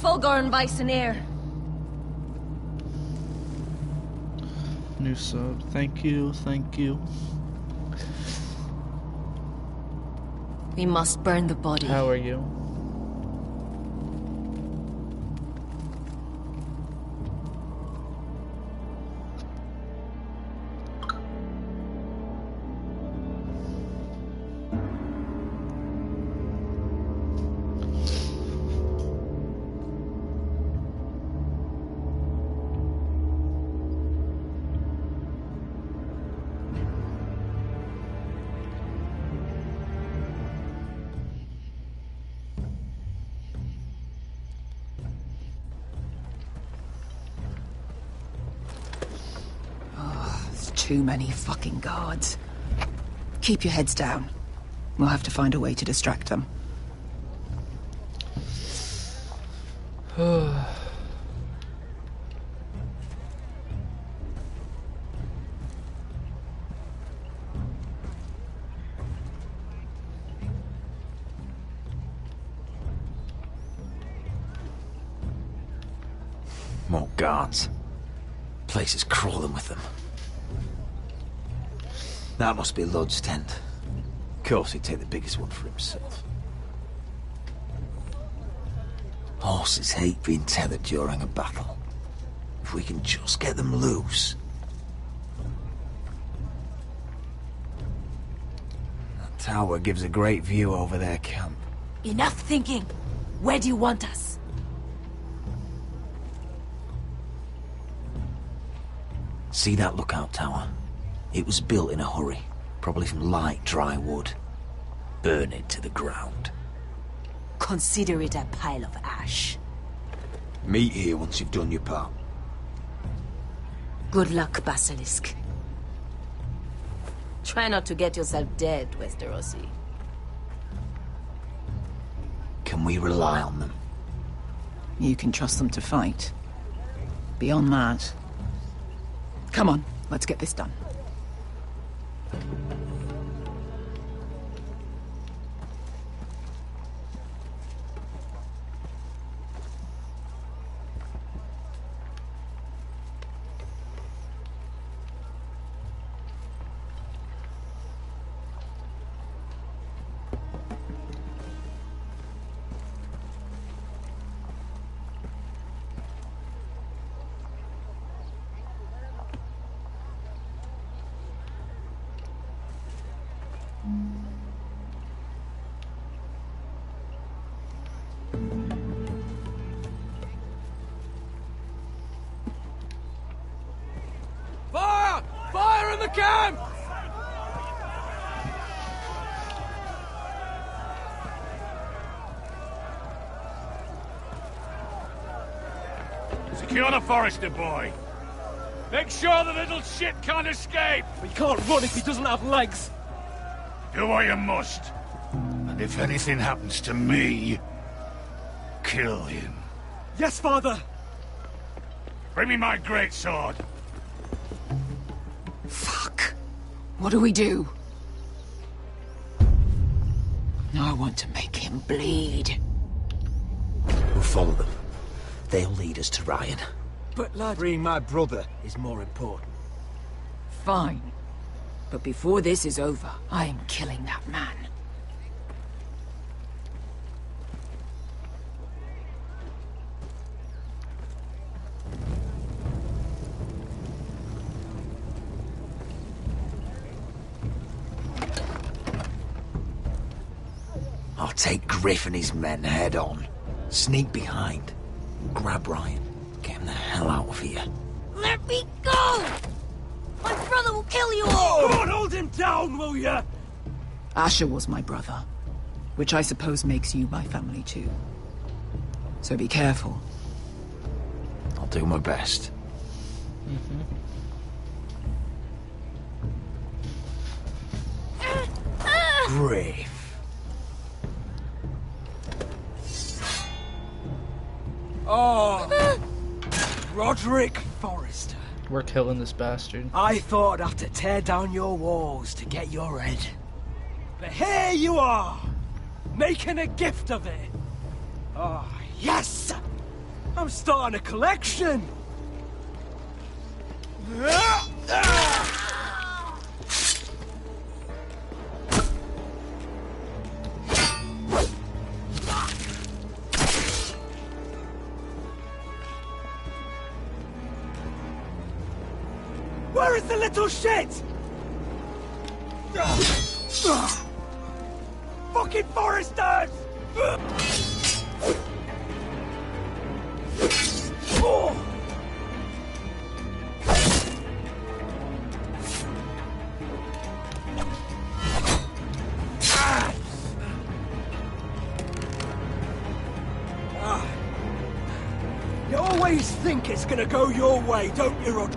Fulgorn Bisonair. New sub. Thank you, thank you. We must burn the body. How are you? too many fucking guards. Keep your heads down. We'll have to find a way to distract them. More guards. Place is crawling with them. That must be Lud's tent. Of course he'd take the biggest one for himself. Horses hate being tethered during a battle. If we can just get them loose. That tower gives a great view over their camp. Enough thinking. Where do you want us? See that lookout tower? It was built in a hurry, probably from light, dry wood. Burn it to the ground. Consider it a pile of ash. Meet here once you've done your part. Good luck, Basilisk. Try not to get yourself dead, Westerosi. Can we rely on them? You can trust them to fight. Beyond that... Come on, let's get this done. Fire! Fire in the camp! Secure the Forester boy. Make sure the little shit can't escape. But he can't run if he doesn't have legs. Do what you must. And if anything happens to me, kill him. Yes, father. Bring me my greatsword. Fuck. What do we do? I want to make him bleed. We'll follow them. They'll lead us to Ryan. But lad... Freeing my brother is more important. Fine. But before this is over, I am killing that man. I'll take Griff and his men head on. Sneak behind. Grab Ryan. Get him the hell out of here. Let me go! My brother will kill you all! Go on, hold him down, will ya? Asher was my brother, which I suppose makes you my family too. So be careful. I'll do my best. Griff. Oh! Roderick Forrester. We're killing this bastard. I thought I'd have to tear down your walls to get your head. But here you are, making a gift of it. Oh, yes! I'm starting a collection. Where is the little shit? Fucking Foresters! You always think it's gonna go your way, don't you, Rod?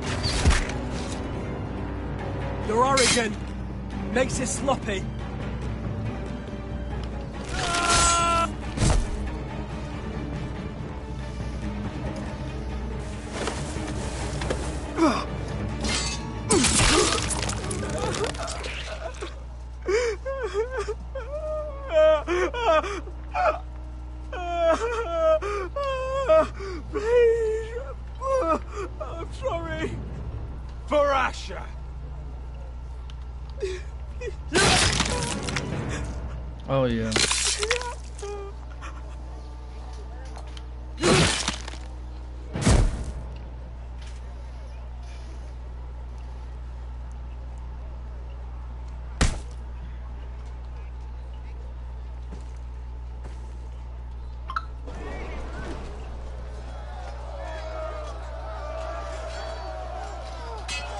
You're arrogant. Makes it sloppy. Please. I'm sorry. For Asher. Oh yeah.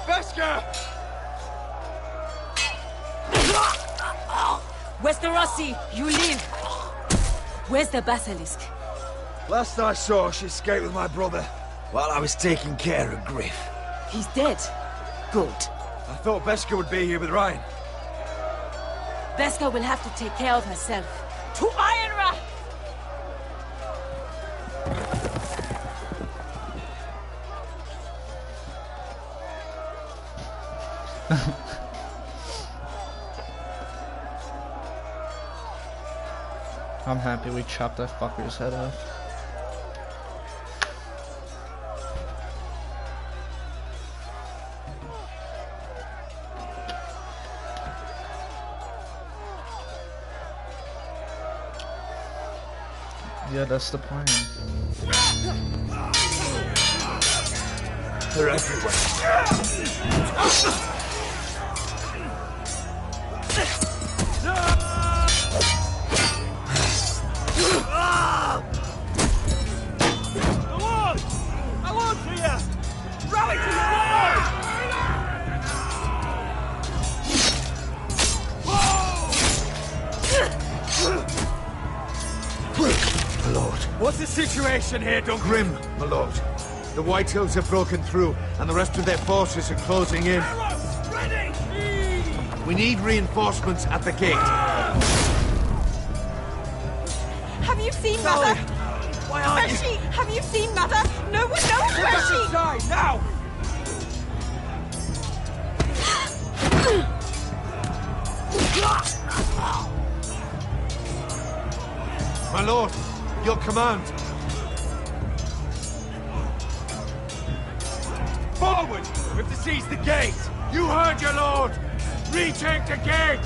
Veska! Westerosi, you live. Where's the basilisk? Last I saw, she escaped with my brother while I was taking care of Griff. He's dead. Good. I thought Veska would be here with Ryan. Veska will have to take care of herself. To Ironra! I'm happy we chopped that fucker's head off. Yeah, that's the plan. They're everywhere. I want to you! Rally to My lord. What's the situation here, Duncan? Grim, my lord. The Whitehills have broken through, and the rest of their forces are closing in. Ready! We need reinforcements at the gate. Have you seen Mother? Why aren't Where's she? Have you seen Mother? No one knows Get where back she... inside, now! My lord, your command. Forward! We have to seize the gate! You heard your lord! Retake the gate!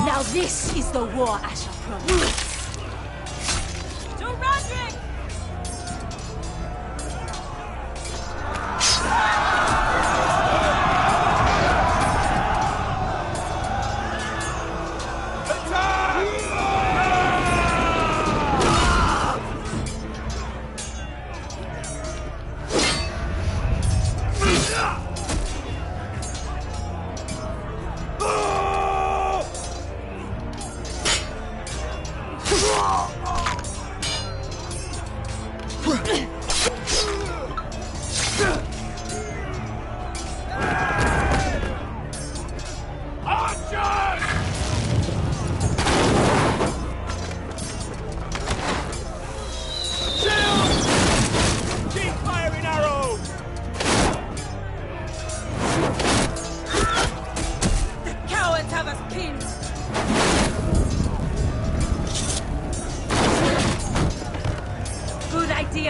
Now this is the war Asher promised. To Roderick!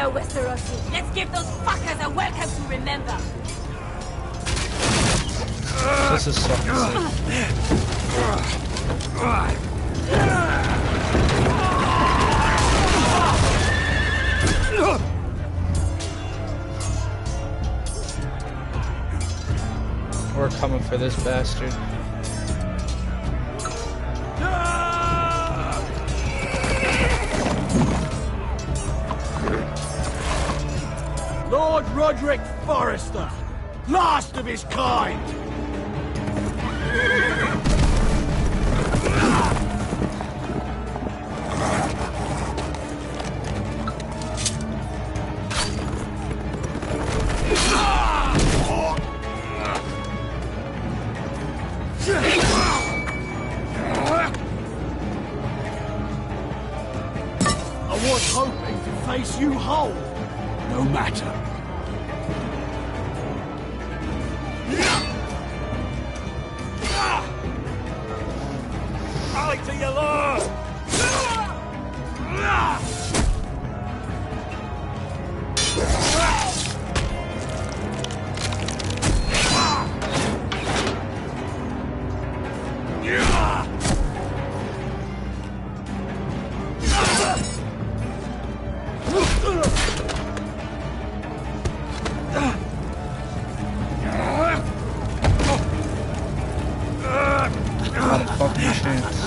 Westerosi. Let's give those fuckers a welcome to remember. This is fucking sick. We're coming for this bastard. Lord Roderick Forrester, last of his kind. you whole. No matter. Rally to your lord! Not a fucking chance.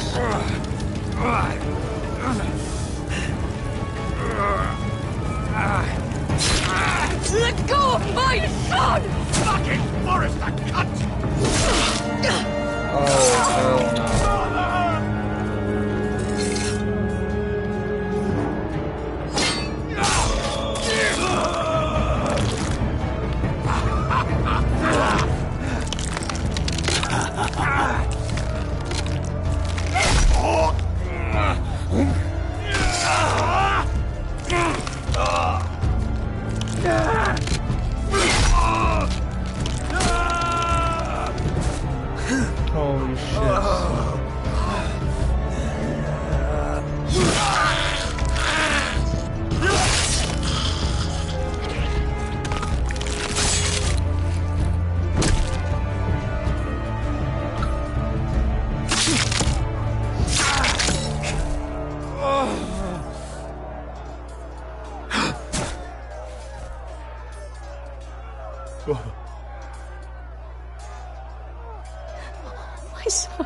Let go of my son! Fucking Forrester cunt! Oh, hell no. Holy shit. My son.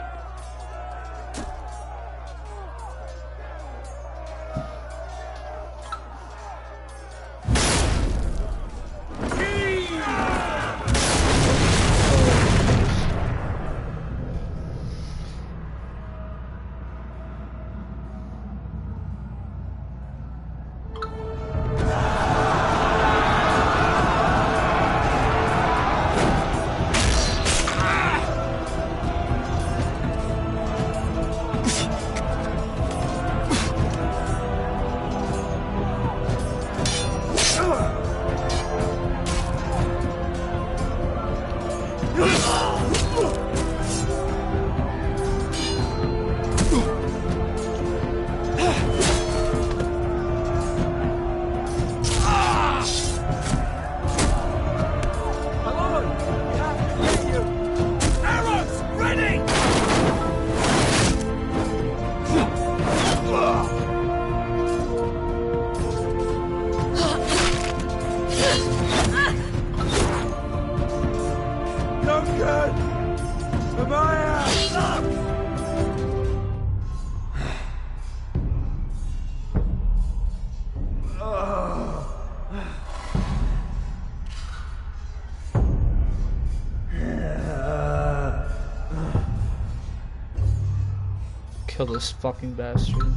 Kill this fucking bastard.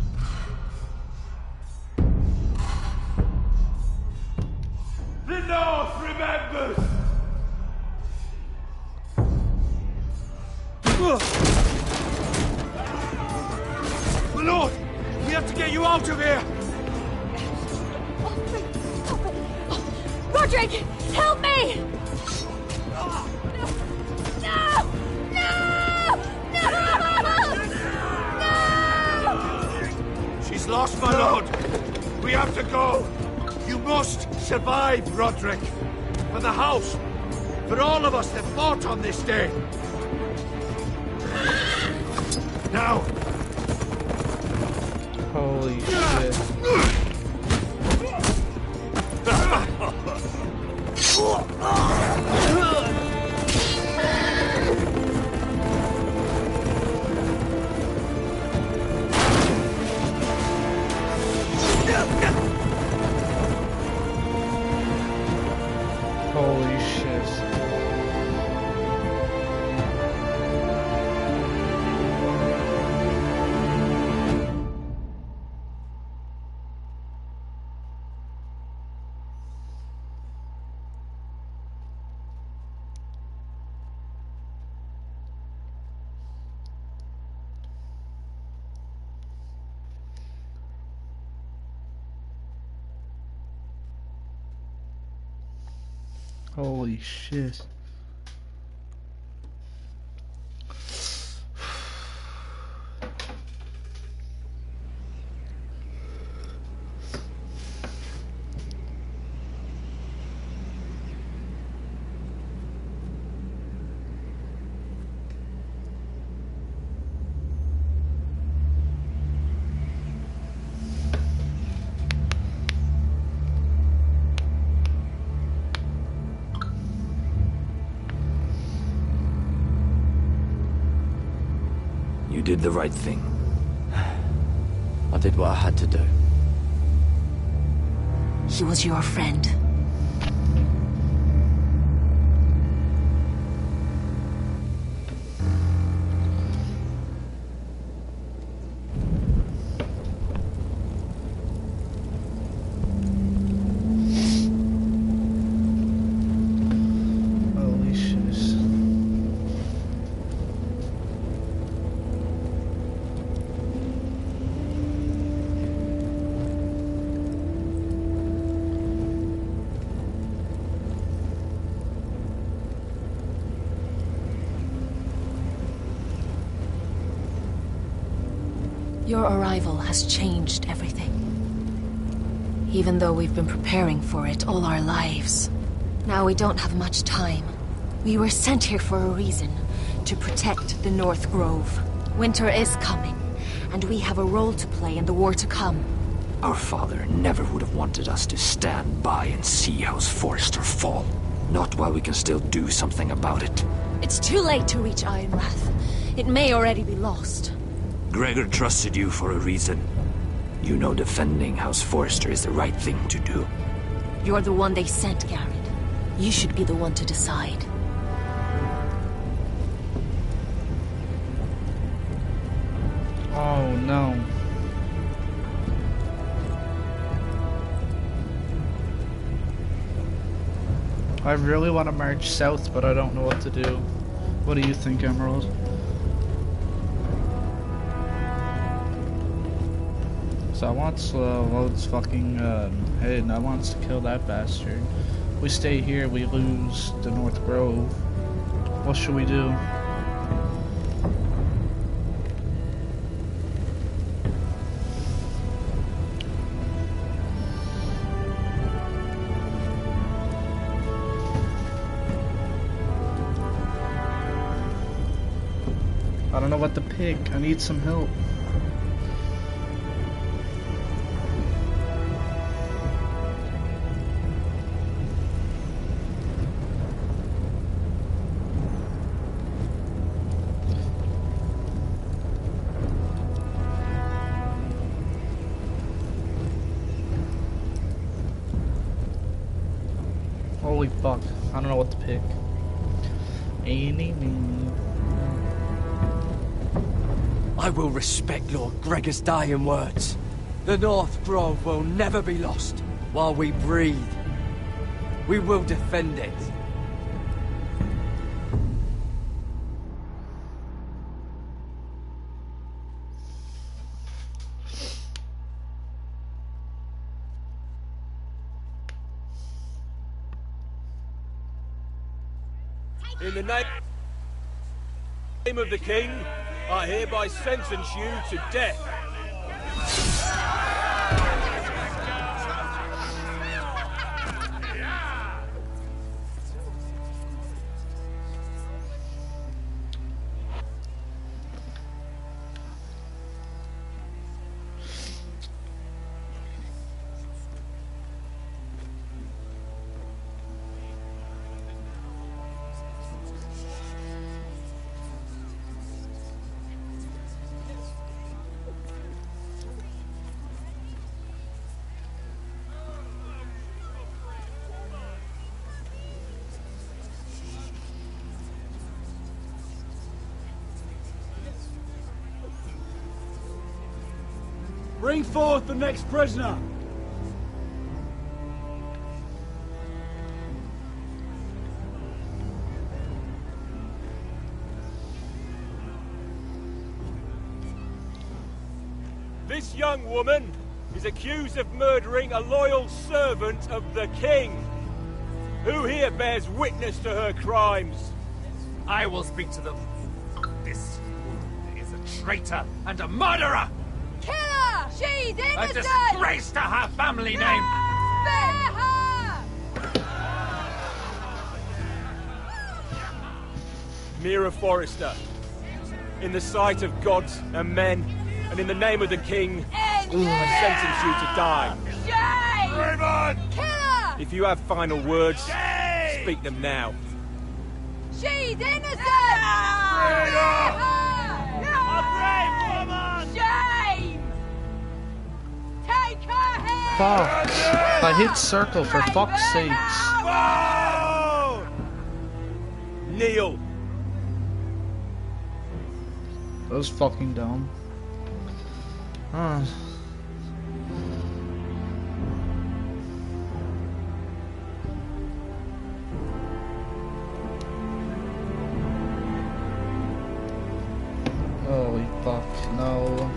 The North remembers! My lord, we have to get you out of here! Roderick, help me! No! No! No! She's lost, my lord. We have to go. You must survive, Roderick. For the house. For all of us that fought on this day. Now. Holy shit. Holy shit. Holy shit. You did the right thing. I did what I had to do. He was your friend. Holy shit. Your arrival has changed everything. Even though we've been preparing for it all our lives. Now we don't have much time. We were sent here for a reason. To protect the North Grove. Winter is coming, and we have a role to play in the war to come. Our father never would have wanted us to stand by and see House Forrester fall. Not while we can still do something about it. It's too late to reach Ironrath. It may already be lost. Gregor trusted you for a reason. You know defending House Forrester is the right thing to do. You're the one they sent, Garrett. You should be the one to decide. Oh no. I really want to march south, but I don't know what to do. What do you think, Emerald? So I want Lode's fucking head, and I wants to kill that bastard. We stay here, we lose the North Grove. What should we do? I don't know what to pick. I need some help. Holy fuck. I don't know what to pick. I will respect Lord Gregor's dying words. The North Grove will never be lost while we breathe. We will defend it. In the name of the King, I hereby sentence you to death. Bring forth the next prisoner. This young woman is accused of murdering a loyal servant of the King. Who here bears witness to her crimes? I will speak to them. This woman is a traitor and a murderer! Kill her! She's A innocent! disgrace to her family name! Spare her! Mira Forrester, in the sight of gods and men, and in the name of the king, I sentence you to die. Shame! Raymond! Kill her! If you have final words, speak them now. She's innocent! Spare her! A brave woman! Shame! Take her head! Fuck. I hit circle for fuck's sakes. Whoa! Kneel. That was fucking dumb. Huh. Holy fuck, no.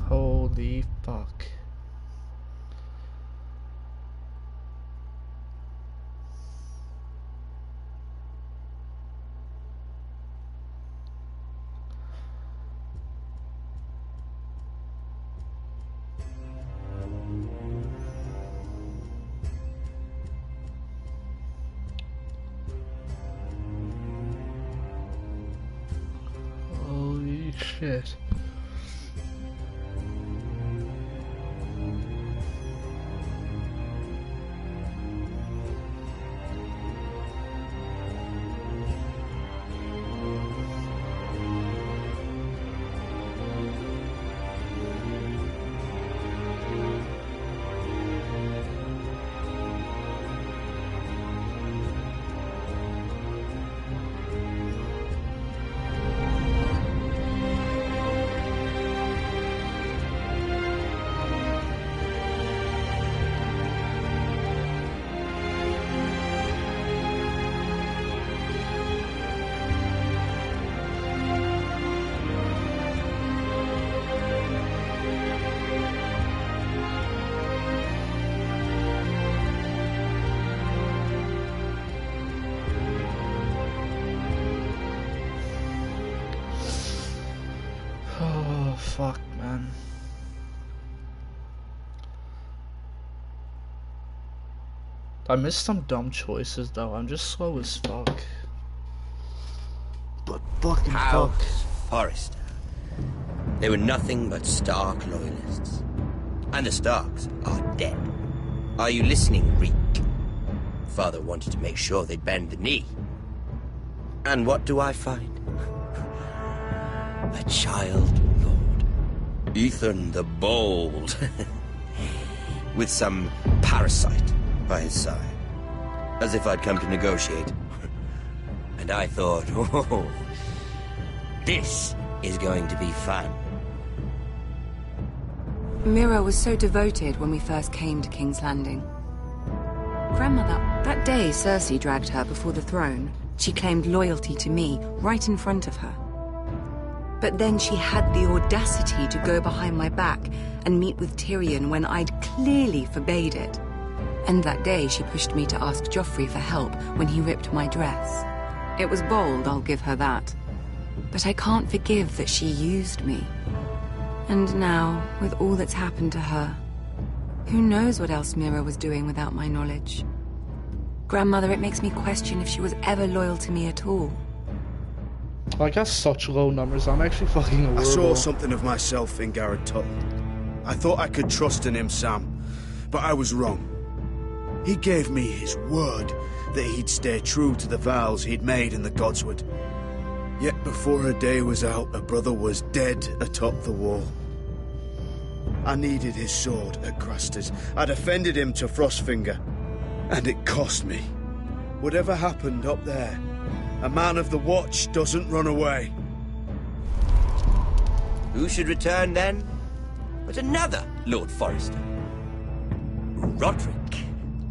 Holy fuck. Holy shit. Oh, fuck, man. I missed some dumb choices, though. I'm just slow as fuck. But fucking House fuck. Forrester. They were nothing but Stark loyalists. And the Starks are dead. Are you listening, Reek? Father wanted to make sure they'd bend the knee. And what do I find? A child lord. Ethan the Bold. With some parasite by his side. As if I'd come to negotiate. And I thought, oh, this is going to be fun. Mira was so devoted when we first came to King's Landing. Grandmother, that day Cersei dragged her before the throne, she claimed loyalty to me right in front of her. But then she had the audacity to go behind my back and meet with Tyrion when I'd clearly forbade it. And that day she pushed me to ask Joffrey for help when he ripped my dress. It was bold, I'll give her that. But I can't forgive that she used me. And now, with all that's happened to her, who knows what else Mira was doing without my knowledge? Grandmother, it makes me question if she was ever loyal to me at all. I got such low numbers. I'm actually fucking horrible. I saw something of myself in Garrett Tuttle. I thought I could trust in him, Sam, but I was wrong. He gave me his word that he'd stay true to the vows he'd made in the Godswood. Yet before a day was out, a brother was dead atop the wall. I needed his sword at Craster's. I defended him to Frostfinger, and it cost me. Whatever happened up there, A man of the watch doesn't run away. Who should return then? But another Lord Forrester. Roderick.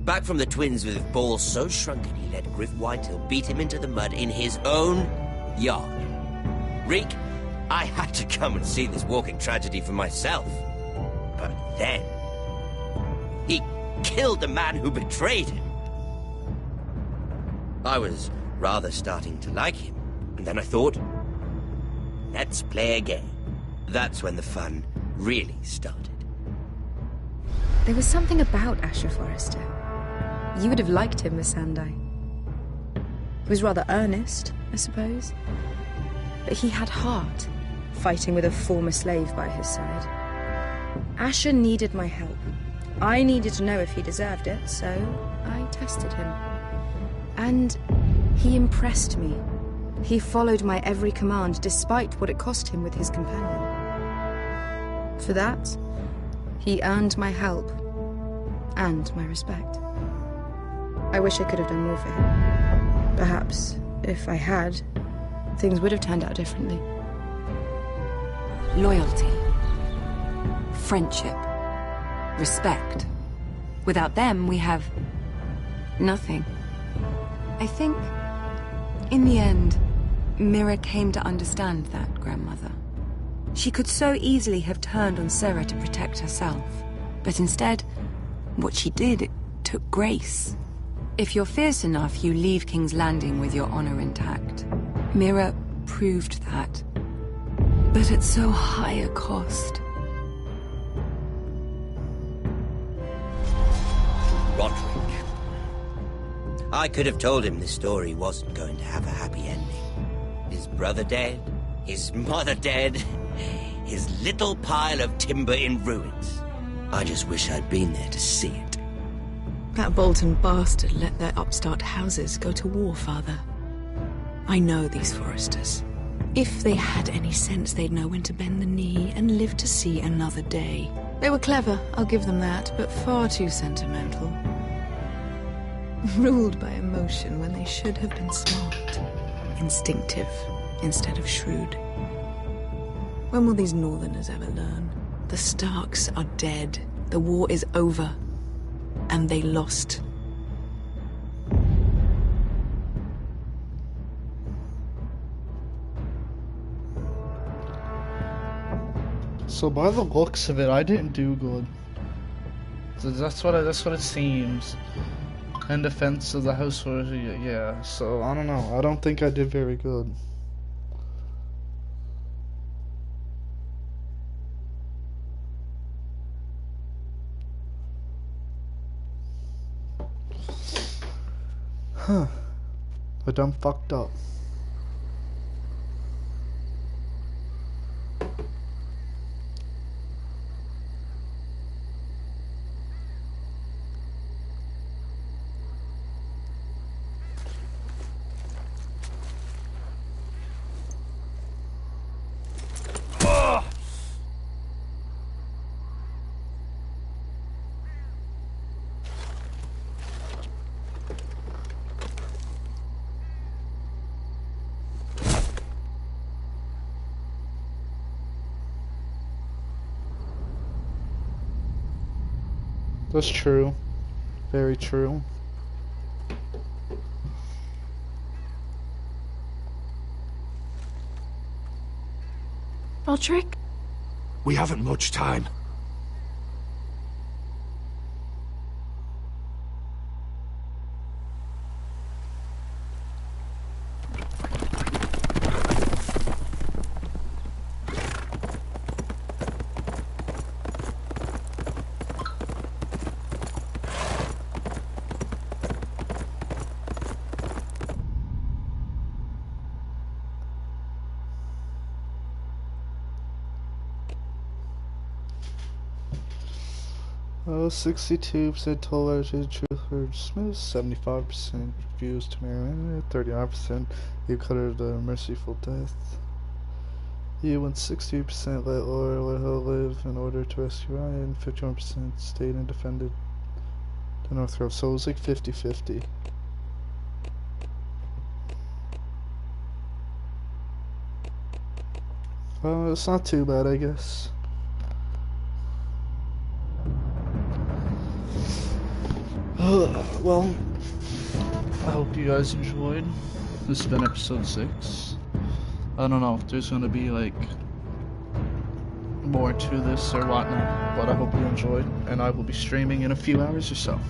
Back from the Twins with balls so shrunken he let Griff Whitetail beat him into the mud in his own yard. Reek, I had to come and see this walking tragedy for myself. But then... he killed the man who betrayed him. I was rather starting to like him, and then I thought, let's play a game. That's when the fun really started. There was something about Asher Forrester. You would have liked him, Miss Sandai. He was rather earnest, I suppose. But he had heart, fighting with a former slave by his side. Asher needed my help. I needed to know if he deserved it, so I tested him. And he impressed me. He followed my every command, despite what it cost him with his companion. For that, he earned my help and my respect. I wish I could have done more for him. Perhaps, if I had, things would have turned out differently. Loyalty, friendship, respect. Without them, we have nothing. I think, in the end, Mira came to understand that, Grandmother. She could so easily have turned on Sarah to protect herself. But instead, what she did, it took grace. If you're fierce enough, you leave King's Landing with your honor intact. Mira proved that. But at so high a cost. Roderick. I could have told him this story wasn't going to have a happy ending. His brother dead, his mother dead, his little pile of timber in ruins. I just wish I'd been there to see it. That Bolton bastard let their upstart houses go to war, Father. I know these Forresters. If they had any sense, they'd know when to bend the knee and live to see another day. They were clever, I'll give them that, but far too sentimental. Ruled by emotion when they should have been smart. Instinctive instead of shrewd. When will these Northerners ever learn? The Starks are dead. The war is over. And they lost. So by the looks of it, I didn't do good. So that's what it seems. In defense of the house, yeah. So I don't know. I don't think I did very good. Huh. I done fucked up. That's true. Very true. Roderick? We haven't much time. Oh, 62% told truth heard smooth, 75% refused to marry, 39% you considered a merciful death. You went 60% let Laura let her live in order to rescue Ryan, 51% stayed and defended the North Grove. So it was like 50-50. Well, it's not too bad, I guess. Well, I hope you guys enjoyed. This has been episode 6. I don't know if there's gonna be like more to this or whatnot, but I hope you enjoyed, and I will be streaming in a few hours or so.